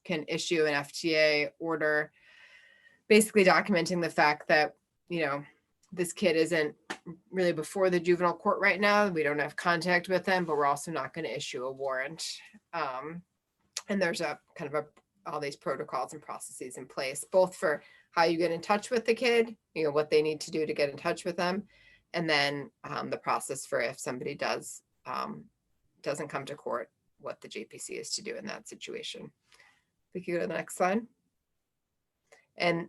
Speaker 2: can issue an FTA order, basically documenting the fact that, this kid isn't really before the juvenile court right now. We don't have contact with them, but we're also not going to issue a warrant. And there's a kind of all these protocols and processes in place, both for how you get in touch with the kid, what they need to do to get in touch with them. And then the process for if somebody doesn't come to court, what the JPC is to do in that situation. We can go to the next slide. And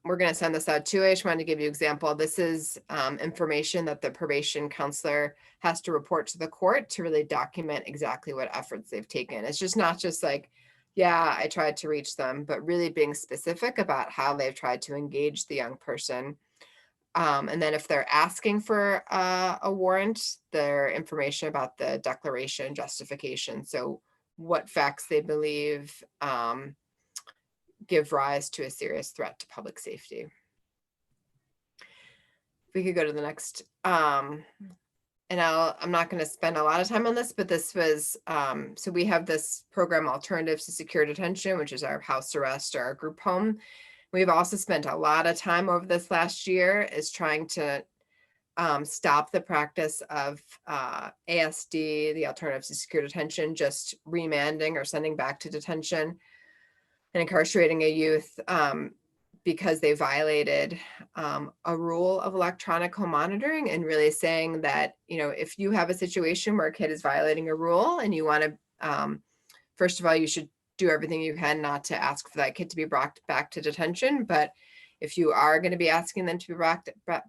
Speaker 2: we're going to send this out too. I just wanted to give you an example. This is information that the probation counselor has to report to the court to really document exactly what efforts they've taken. It's just not just Yeah, I tried to reach them, but really being specific about how they've tried to engage the young person. And then if they're asking for a warrant, their information about the declaration justification. So what facts they believe give rise to a serious threat to public safety. If we could go to the next, and I'm not going to spend a lot of time on this, but this was, so we have this program, Alternatives to Secure Detention, which is our house arrest or our group home. We've also spent a lot of time over this last year is trying to stop the practice of ASD, the Alternatives to Secure Detention, just remanding or sending back to detention and incarcerating a youth because they violated a rule of electronic home monitoring, and really saying that, you know, if you have a situation where a kid is violating a rule and you want to, first of all, you should do everything you can not to ask for that kid to be brought back to detention. But if you are going to be asking them to be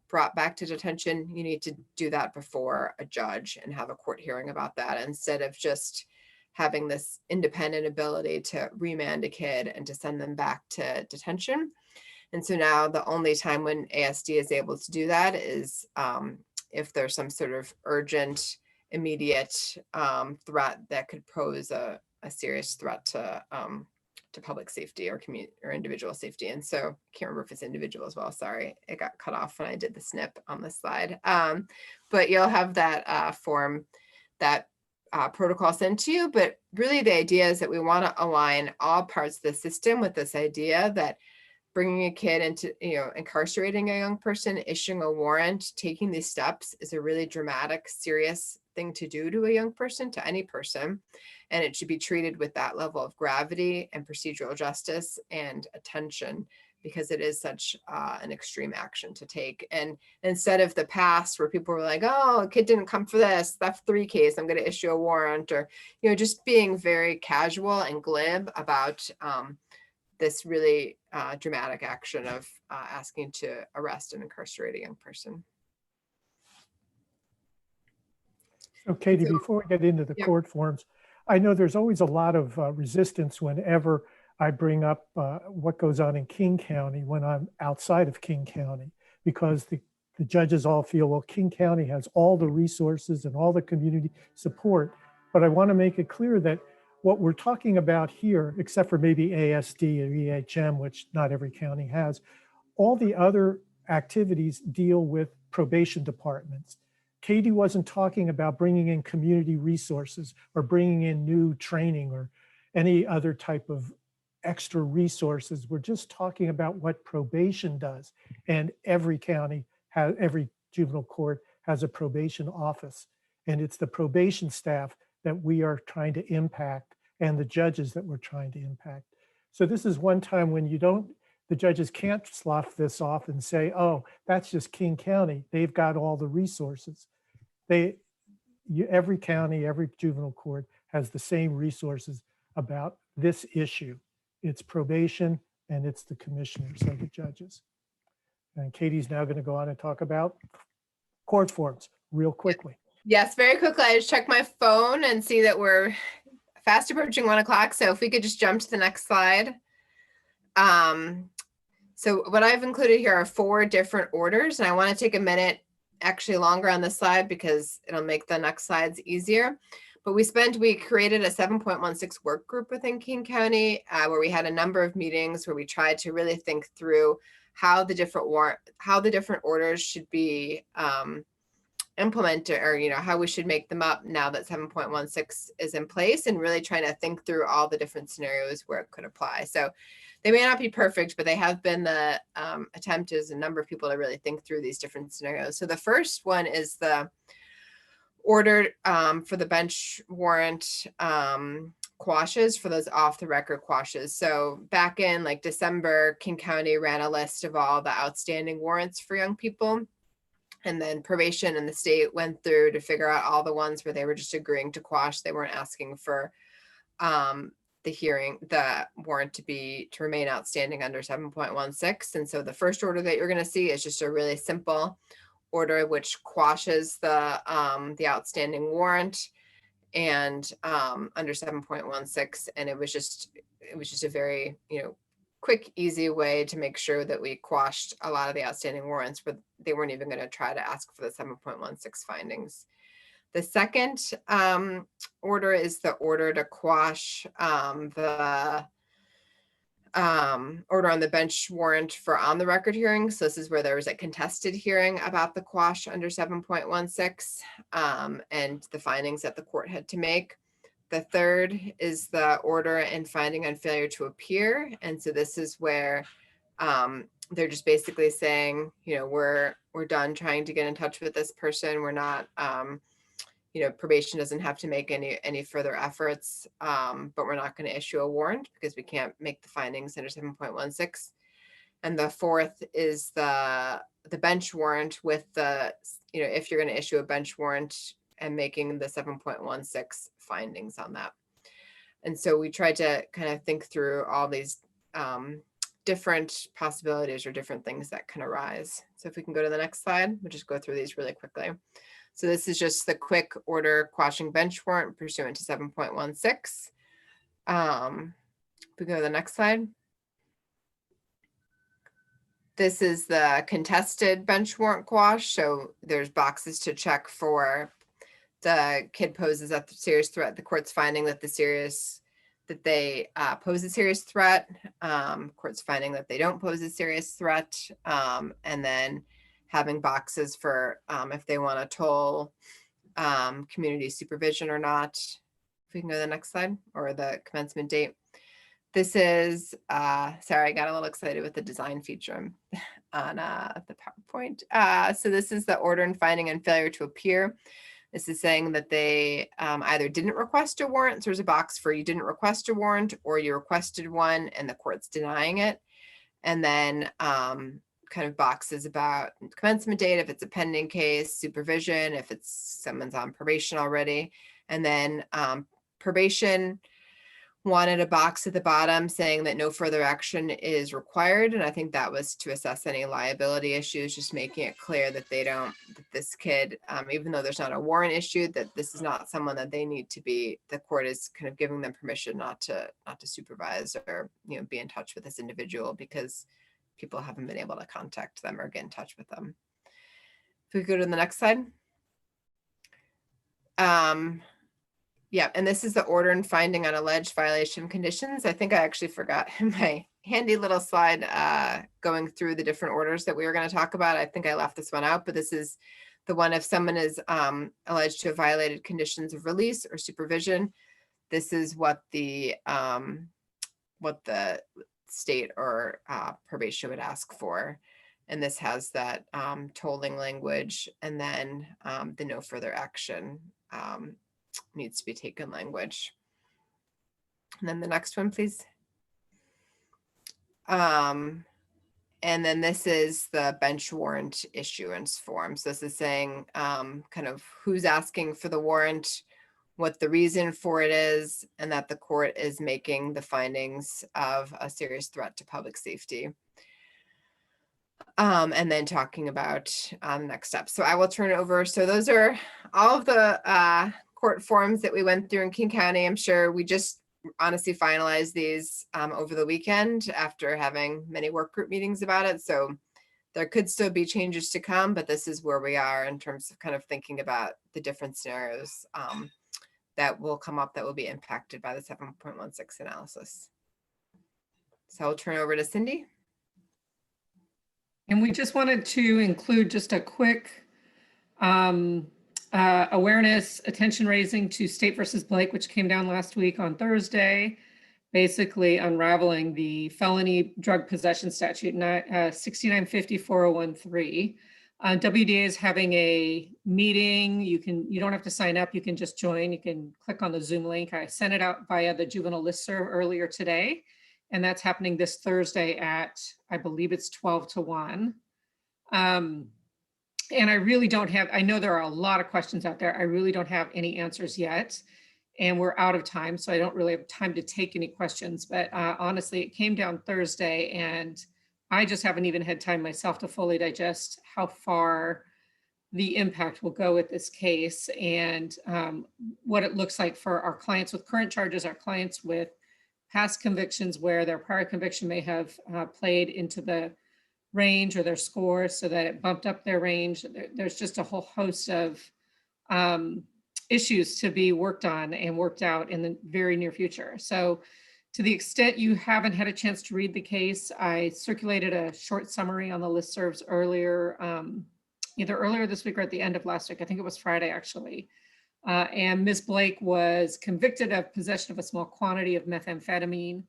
Speaker 2: brought back to detention, you need to do that before a judge and have a court hearing about that, instead of just having this independent ability to remand a kid and to send them back to detention. And so now the only time when ASD is able to do that is if there's some sort of urgent, immediate threat that could pose a serious threat to public safety or community or individual safety. And so I can't remember if it's individual as well. Sorry, it got cut off when I did the snip on this slide. But you'll have that form, that protocol sent to you. But really the idea is that we want to align all parts of the system with this idea that bringing a kid into, you know, incarcerating a young person, issuing a warrant, taking these steps is a really dramatic, serious thing to do to a young person, to any person. And it should be treated with that level of gravity and procedural justice and attention, because it is such an extreme action to take. And instead of the past where people were like, oh, a kid didn't come for this, F3 case, I'm going to issue a warrant, or, you know, just being very casual and glib about this really dramatic action of asking to arrest and incarcerate a young person.
Speaker 4: So Katie,
Speaker 2: So-
Speaker 4: before we get into the
Speaker 2: Yep.
Speaker 4: court forms, I know there's always a lot of resistance whenever I bring up what goes on in King County when I'm outside of King County, because the judges all feel, well, King County has all the resources and all the community support. But I want to make it clear that what we're talking about here, except for maybe ASD or EHM, which not every county has, all the other activities deal with probation departments. Katie wasn't talking about bringing in community resources or bringing in new training or any other type of extra resources. We're just talking about what probation does. And every county has, every juvenile court has a probation office. And it's the probation staff that we are trying to impact and the judges that we're trying to impact. So this is one time when the judges can't slough this off and say, oh, that's just King County. They've got all the resources. Every county, every juvenile court has the same resources about this issue. It's probation and it's the commissioners of the judges. And Katie's now going to go on and talk about court forms real quickly.
Speaker 2: Yes, very quickly. I just checked my phone and see that we're fast approaching 1 o'clock. So if we could just jump to the next slide. So what I've included here are 4 different orders, and I want to take a minute, actually longer on this slide, because it'll make the next slides easier. But we created a 7.16 work group within King County, where we had a number of meetings where we tried to really think through how the different orders should be implemented, or, you know, how we should make them up now that 7.16 is in place, and really trying to think through all the different scenarios where it could apply. So they may not be perfect, but they have been the attempt as a number of people to really think through these different scenarios. So the first one is the order for the bench warrant quashes, for those off the record quashes. So back in like December, King County ran a list of all the outstanding warrants for young people. And then probation and the state went through to figure out all the ones where they were just agreeing to quash. They weren't asking for the warrant to remain outstanding under 7.16. And so the first order that you're going to see is just a really simple order which quashes the outstanding warrant. and under 7.16, and it was just a very, quick, easy way to make sure that we quashed a lot of the outstanding warrants, but they weren't even going to try to ask for the 7.16 findings. The second order is the order to quash the order on the bench warrant for on the record hearings. So this is where there was a contested hearing about the quash under 7.16 and the findings that the court had to make. The third is the order and finding on failure to appear. And so this is where they're just basically saying, we're done trying to get in touch with this person. We're not, probation doesn't have to make any further efforts, but we're not going to issue a warrant because we can't make the findings under 7.16. And the fourth is the bench warrant with the, if you're going to issue a bench warrant and making the 7.16 findings on that. And so we tried to kind of think through all these different possibilities or different things that can arise. So if we can go to the next slide, we'll just go through these really quickly. So this is just the quick order quashing bench warrant pursuant to 7.16. If we go to the next slide. This is the contested bench warrant quash. So there's boxes to check for the kid poses a serious threat. The court's finding that they pose a serious threat. Court's finding that they don't pose a serious threat. And then having boxes for if they want to toll community supervision or not. If we can go to the next slide, or the commencement date. This is, sorry, I got a little excited with the design feature on the PowerPoint. So this is the order and finding and failure to appear. This is saying that they either didn't request a warrant. So there's a box for you didn't request a warrant, or you requested one and the court's denying it. And then kind of boxes about commencement date, if it's a pending case, supervision, if it's someone's on probation already. And then probation wanted a box at the bottom saying that no further action is required. And I think that was to assess any liability issues, just making it clear that that this kid, even though there's not a warrant issued, that this is not someone that they need to be, the court is kind of giving them permission not to supervise or, be in touch with this individual because people haven't been able to contact them or get in touch with them. If we go to the next slide. Yeah, and this is the order and finding on alleged violation conditions. I think I actually forgot my handy little slide going through the different orders that we were going to talk about. I think I left this one out, but this is the one if someone is alleged to have violated conditions of release or supervision. This is what the state or probation would ask for. And this has that tolling language, and then the no further action needs to be taken language. And then the next one, please. And then this is the bench warrant issuance form. So this is saying kind of who's asking for the warrant, what the reason for it is, and that the court is making the findings of a serious threat to public safety. And then talking about next steps. So I will turn it over. So those are all of the court forms that we went through in King County. I'm sure we just honestly finalized these over the weekend after having many work group meetings about it. So there could still be changes to come, but this is where we are in terms of kind of thinking about the different scenarios that will come up that will be impacted by the 7.16 analysis. So I'll turn over to Cindy.
Speaker 6: And we just wanted to include just a quick awareness, attention raising to State versus Blake, which came down last week on Thursday, basically unraveling the felony drug possession statute, 6950-4013. WDA is having a meeting. You don't have to sign up. You can just join. You can click on the Zoom link. I sent it out via the juvenile listserv earlier today, and that's happening this Thursday at, I believe it's 12 to 1. And I really don't have, I know there are a lot of questions out there. I really don't have any answers yet. And we're out of time, so I don't really have time to take any questions. But honestly, it came down Thursday, and I just haven't even had time myself to fully digest how far the impact will go with this case and what it looks like for our clients with current charges, our clients with past convictions where their prior conviction may have played into the range or their score so that it bumped up their range. There's just a whole host of issues to be worked on and worked out in the very near future. So to the extent you haven't had a chance to read the case, I circulated a short summary on the listservs earlier, either earlier this week or at the end of last week. I think it was Friday, actually. And Ms. Blake was convicted of possession of a small quantity of methamphetamine.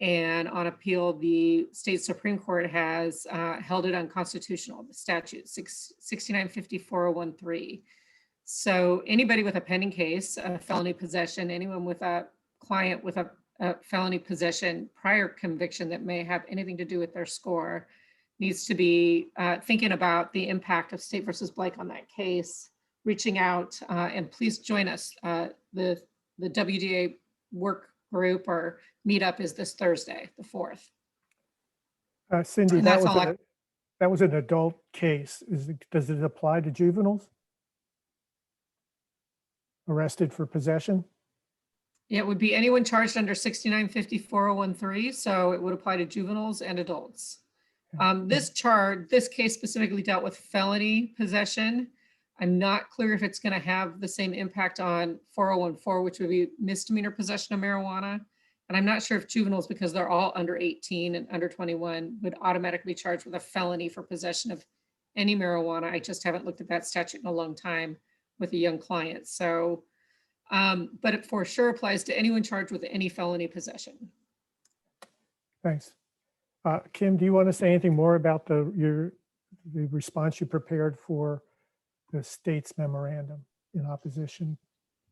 Speaker 6: And on appeal, the state Supreme Court has held it unconstitutional, the statute 6950-4013. So anybody with a pending case, a felony possession, anyone with a client with a felony possession prior conviction that may have anything to do with their score needs to be thinking about the impact of State versus Blake on that case, reaching out, and please join us. The WDA work group or meetup is this Thursday, the 4th.
Speaker 4: Cindy,
Speaker 6: And
Speaker 4: that
Speaker 6: that's all I-
Speaker 4: was an adult case. Does it apply to juveniles? Arrested for possession?
Speaker 6: It would be anyone charged under 6950-4013, so it would apply to juveniles and adults. This case specifically dealt with felony possession. I'm not clear if it's going to have the same impact on 4014, which would be misdemeanor possession of marijuana. And I'm not sure if juveniles, because they're all under 18 and under 21, would automatically be charged with a felony for possession of any marijuana. I just haven't looked at that statute in a long time with a young client. So, but it for sure applies to anyone charged with any felony possession.
Speaker 4: Thanks. Kim, do you want to say anything more about the response you prepared for the state's memorandum in opposition?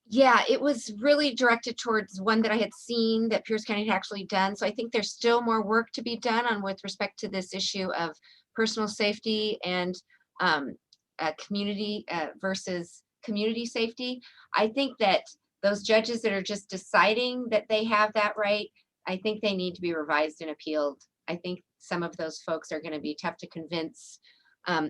Speaker 1: Yeah, it was really directed towards one that I had seen that Pierce County had actually done. So I think there's still more work to be done on with respect to this issue of personal safety and community versus community safety. I think that those judges that are just deciding that they have that right, I think they need to be revised and appealed. I think some of those folks are going to be tough to convince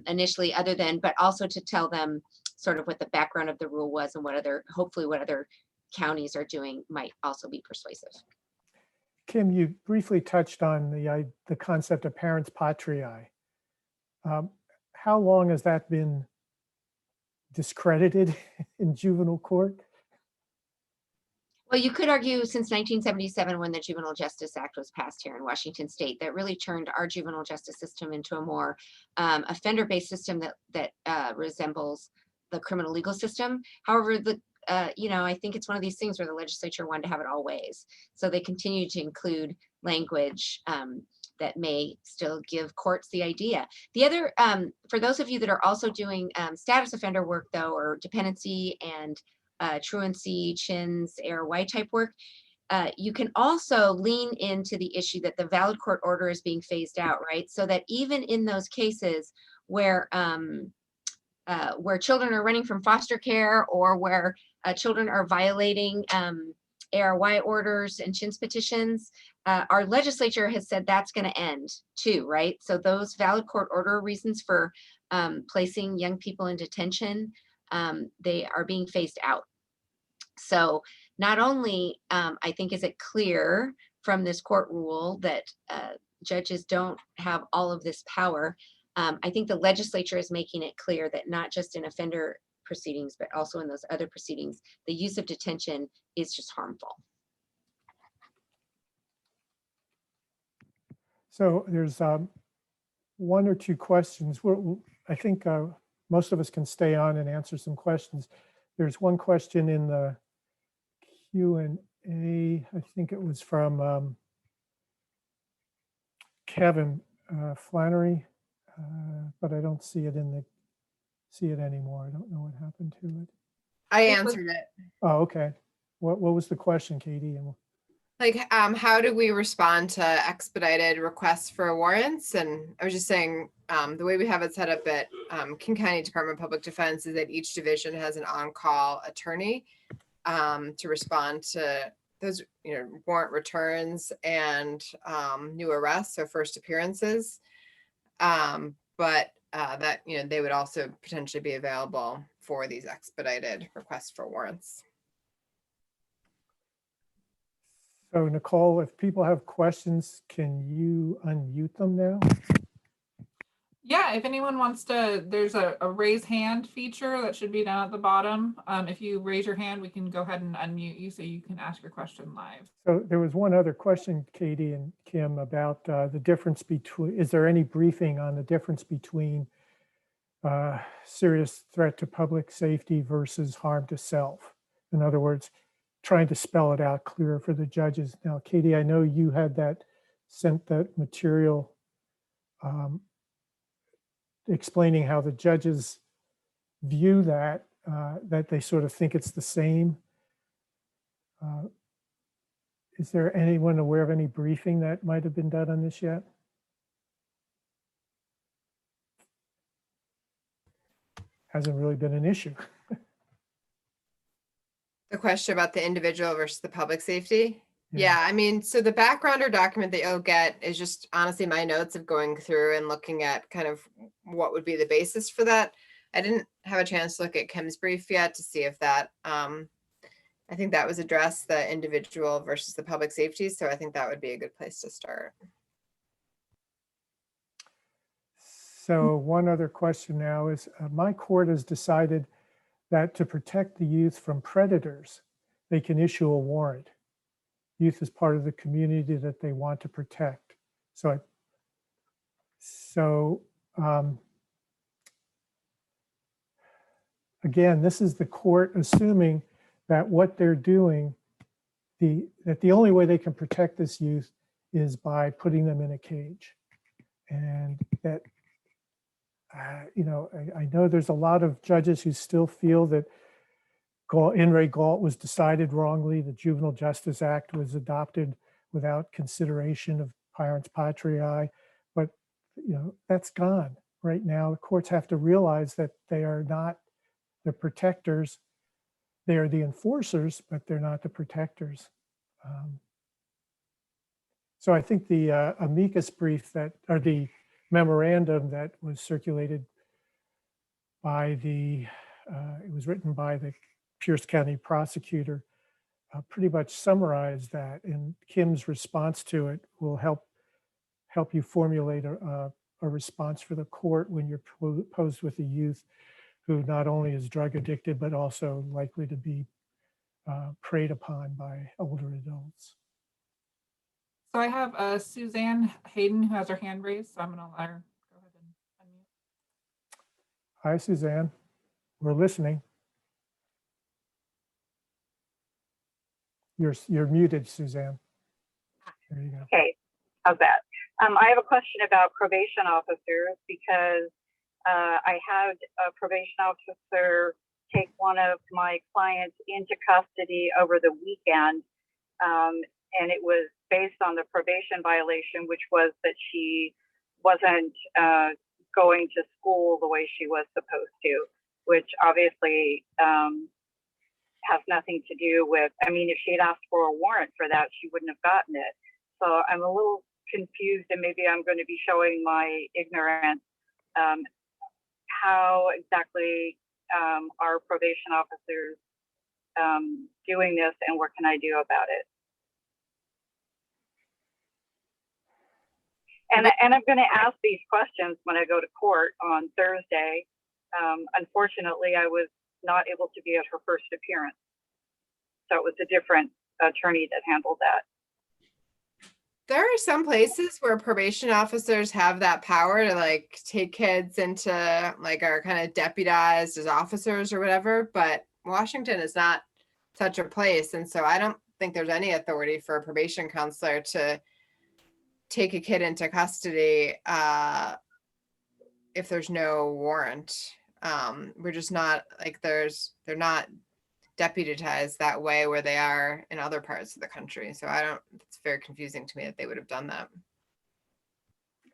Speaker 1: initially, but also to tell them sort of what the background of the rule was and hopefully what other counties are doing might also be persuasive.
Speaker 4: Kim, you briefly touched on the concept of parents patriae. How long has that been discredited in juvenile court?
Speaker 1: Well, you could argue since 1977, when the Juvenile Justice Act was passed here in Washington State, that really turned our juvenile justice system into a more offender-based system that resembles the criminal legal system. However, I think it's one of these things where the legislature wanted to have it all ways. So they continue to include language that may still give courts the idea. The other, for those of you that are also doing status offender work though, or dependency and truancy, chins, ARY type work, you can also lean into the issue that the valid court order is being phased out, right? So that even in those cases where children are running from foster care or where children are violating ARY orders and chins petitions, our legislature has said that's going to end too, right? So those valid court order reasons for placing young people in detention, they are being phased out. So not only, I think, is it clear from this court rule that judges don't have all of this power, I think the legislature is making it clear that not just in offender proceedings, but also in those other proceedings, the use of detention is just harmful.
Speaker 4: So there's one or two questions. I think most of us can stay on and answer some questions. There's one question in the Q&A. I think it was from Kevin Flannery, but I don't see it anymore. I don't know what happened to it.
Speaker 2: I answered it.
Speaker 4: Oh, okay. What was the question, Katie?
Speaker 2: Like, how do we respond to expedited requests for warrants? And I was just saying, the way we have it set up at King County Department of Public Defense is that each division has an on-call attorney to respond to those, warrant returns and new arrests or first appearances. But that, you know, they would also potentially be available for these expedited requests for warrants.
Speaker 4: So Nicole, if people have questions, can you unmute them now?
Speaker 3: Yeah, if anyone wants to, there's a raise hand feature that should be down at the bottom. If you raise your hand, we can go ahead and unmute you so you can ask your question live.
Speaker 4: So there was one other question, Katie and Kim, about the difference between, is there any briefing on the difference between serious threat to public safety versus harm to self? In other words, trying to spell it out clearer for the judges. Now, Katie, I know you had sent that material explaining how the judges view that, that they sort of think it's the same. Is there anyone aware of any briefing that might have been done on this yet? Hasn't really been an issue.
Speaker 2: The question about the individual versus the public safety. Yeah, I mean, so the backgrounder document that you'll get is just honestly my notes of going through and looking at kind of what would be the basis for that. I didn't have a chance to look at Kim's brief yet to see if that, I think that was addressed, the individual versus the public safety. So I think that would be a good place to start.
Speaker 4: So one other question now is, my court has decided that to protect the youth from predators, they can issue a warrant. Youth is part of the community that they want to protect. Again, this is the court assuming that what they're doing, that the only way they can protect this youth is by putting them in a cage. And that, you know, I know there's a lot of judges who still feel that In re Galt was decided wrongly. The Juvenile Justice Act was adopted without consideration of parents patriae, but you know, that's gone. Right now, the courts have to realize that they are not the protectors. They are the enforcers, but they're not the protectors. So I think the amicus brief that, or the memorandum that was circulated by the, it was written by the Pierce County prosecutor, pretty much summarized that, and Kim's response to it will help you formulate a response for the court when you're posed with a youth who not only is drug addicted, but also likely to be preyed upon by older adults.
Speaker 3: So I have Suzanne Hayden who has her hand raised, so I'm gonna let her go ahead and unmute.
Speaker 4: Hi, Suzanne. We're listening. You're muted, Suzanne. There you go.
Speaker 7: Okay, how's that? I have a question about probation officers because I had a probation officer take one of my clients into custody over the weekend, and it was based on the probation violation, which was that she wasn't going to school the way she was supposed to, which obviously has nothing to do with, I mean, if she had asked for a warrant for that, she wouldn't have gotten it. So I'm a little confused, and maybe I'm going to be showing my ignorance. How exactly are probation officers doing this, and what can I do about it? And I'm going to ask these questions when I go to court on Thursday. Unfortunately, I was not able to be at her first appearance. So it was a different attorney that handled that.
Speaker 2: There are some places where probation officers have that power to like take kids into like are kind of deputized as officers or whatever, but Washington is not such a place. And so I don't think there's any authority for a probation counselor to take a kid into custody if there's no warrant. We're just not like they're not deputized that way where they are in other parts of the country. So it's very confusing to me that they would have done that.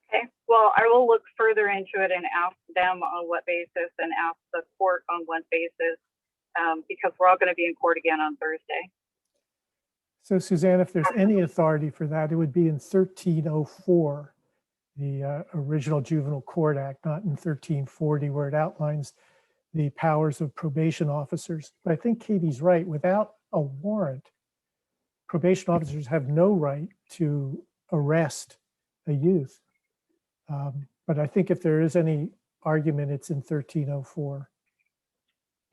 Speaker 7: Okay, well, I will look further into it and ask them on what basis and ask the court on what basis, because we're all going to be in court again on Thursday.
Speaker 4: So Suzanne, if there's any authority for that, it would be in 1304. the original Juvenile Court Act, not in 1340, where it outlines the powers of probation officers. But I think Katie's right. Without a warrant, probation officers have no right to arrest a youth. But I think if there is any argument, it's in 1304.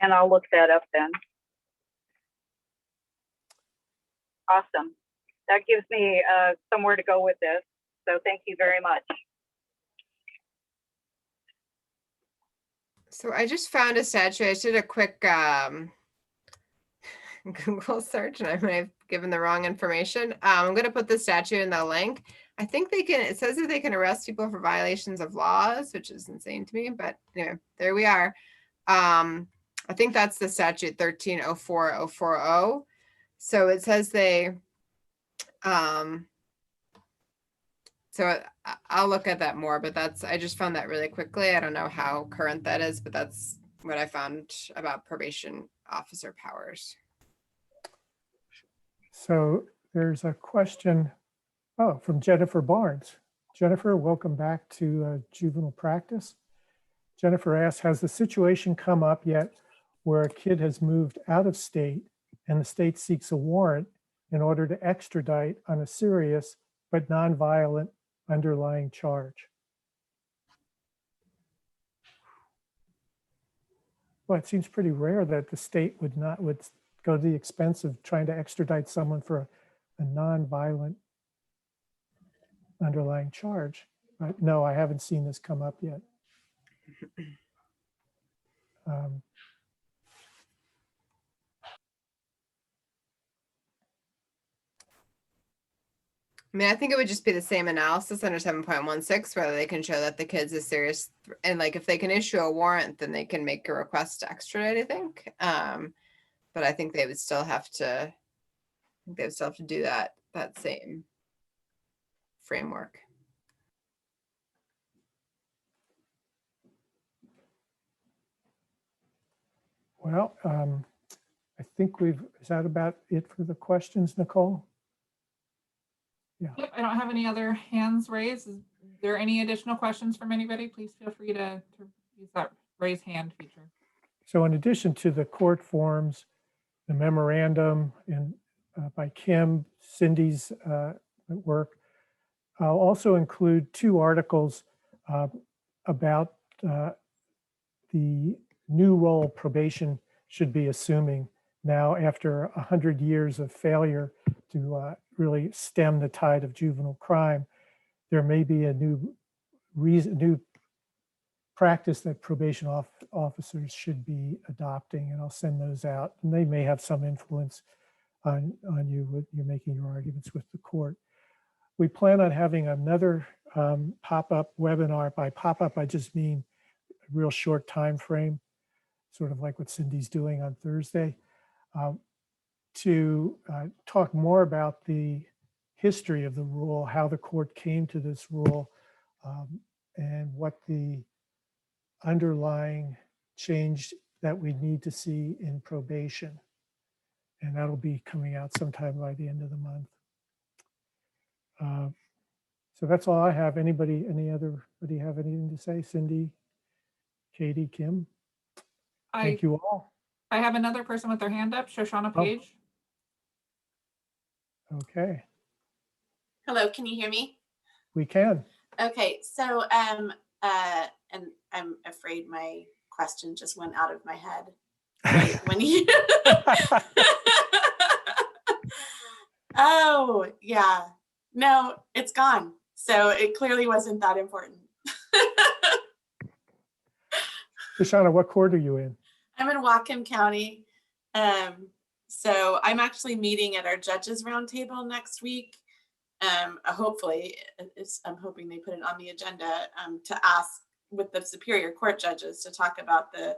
Speaker 7: And I'll look that up then. Awesome. That gives me somewhere to go with this. So thank you very much.
Speaker 2: So I just found a statute. I did a quick Google search and I might have given the wrong information. I'm going to put the statute in the link. I think they can, it says that they can arrest people for violations of laws, which is insane to me, but anyway, there we are. I think that's the statute 1304-040. So it says they, so I'll look at that more, but that's, I just found that really quickly. I don't know how current that is, but that's what I found about probation officer powers.
Speaker 4: So there's a question, from Jennifer Barnes. Jennifer, welcome back to juvenile practice. Jennifer asks, has the situation come up yet where a kid has moved out of state and the state seeks a warrant in order to extradite on a serious but nonviolent underlying charge? Well, it seems pretty rare that the state would go to the expense of trying to extradite someone for a nonviolent underlying charge. But no, I haven't seen this come up yet.
Speaker 2: I mean, I think it would just be the same analysis under 7.16, whether they can show that the kid's a serious, and like if they can issue a warrant, then they can make a request to extradite, I think. But I think they would still have to, do that same framework.
Speaker 4: Well, I think is that about it for the questions, Nicole? Yeah.
Speaker 3: Yep, I don't have any other hands raised. Is there any additional questions from anybody? Please feel free to use that raise hand feature.
Speaker 4: So in addition to the court forms, the memorandum by Kim, Cindy's work, I'll also include 2 articles about the new role probation should be assuming now after 100 years of failure to really stem the tide of juvenile crime. There may be a new practice that probation officers should be adopting, and I'll send those out. And they may have some influence on you with you're making your arguments with the court. We plan on having another pop-up webinar. By pop-up, I just mean a real short time frame, sort of like what Cindy's doing on Thursday, to talk more about the history of the rule, how the court came to this rule, and what the underlying change that we need to see in probation. And that'll be coming out sometime by the end of the month. So that's all I have. Anybody have anything to say? Cindy, Katie, Kim? Thank you all.
Speaker 3: I have another person with their hand up, Shoshana Page.
Speaker 4: Okay.
Speaker 8: Hello, can you hear me?
Speaker 4: We can.
Speaker 8: Okay, so and I'm afraid my question just went out of my head when you Oh, yeah. No, it's gone. So it clearly wasn't that important.
Speaker 4: Shoshana, what court are you in?
Speaker 8: I'm in Whatcom County. So I'm actually meeting at our judges roundtable next week. Hopefully, I'm hoping they put it on the agenda to ask with the Superior Court judges to talk about the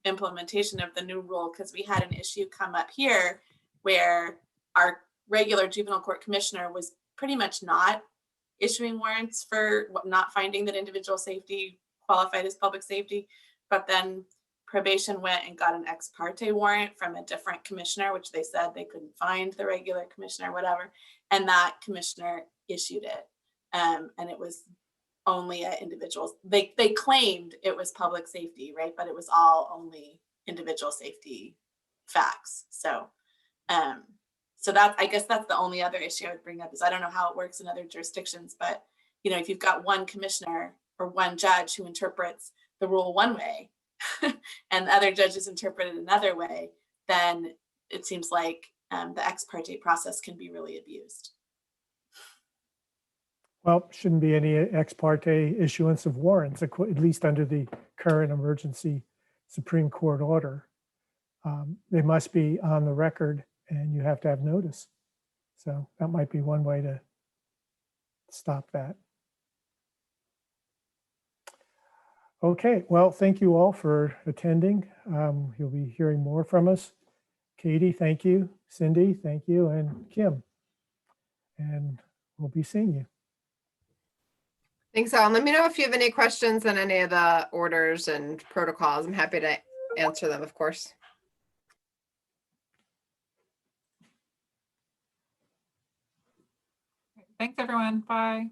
Speaker 8: implementation of the new rule, because we had an issue come up here where our regular juvenile court commissioner was pretty much not issuing warrants for not finding that individual safety qualified as public safety, but then probation went and got an ex parte warrant from a different commissioner, which they said they couldn't find the regular commissioner, whatever, and that commissioner issued it. And it was only at individuals. They claimed it was public safety, right? But it was all only individual safety facts. So, so that's, I guess that's the only other issue I would bring up is I don't know how it works in other jurisdictions, but you know, if you've got one commissioner or one judge who interprets the rule one way and the other judges interpret it another way, then it seems like the ex parte process can be really abused.
Speaker 4: Well, shouldn't be any ex parte issuance of warrants, at least under the current emergency Supreme Court order. They must be on the record and you have to have notice. So that might be one way to stop that. Okay, well, thank you all for attending. You'll be hearing more from us. Katie, thank you. Cindy, thank you. And Kim. And we'll be seeing you.
Speaker 2: Thanks, all. Let me know if you have any questions on any of the orders and protocols. I'm happy to answer them, of course.
Speaker 3: Thanks, everyone. Bye.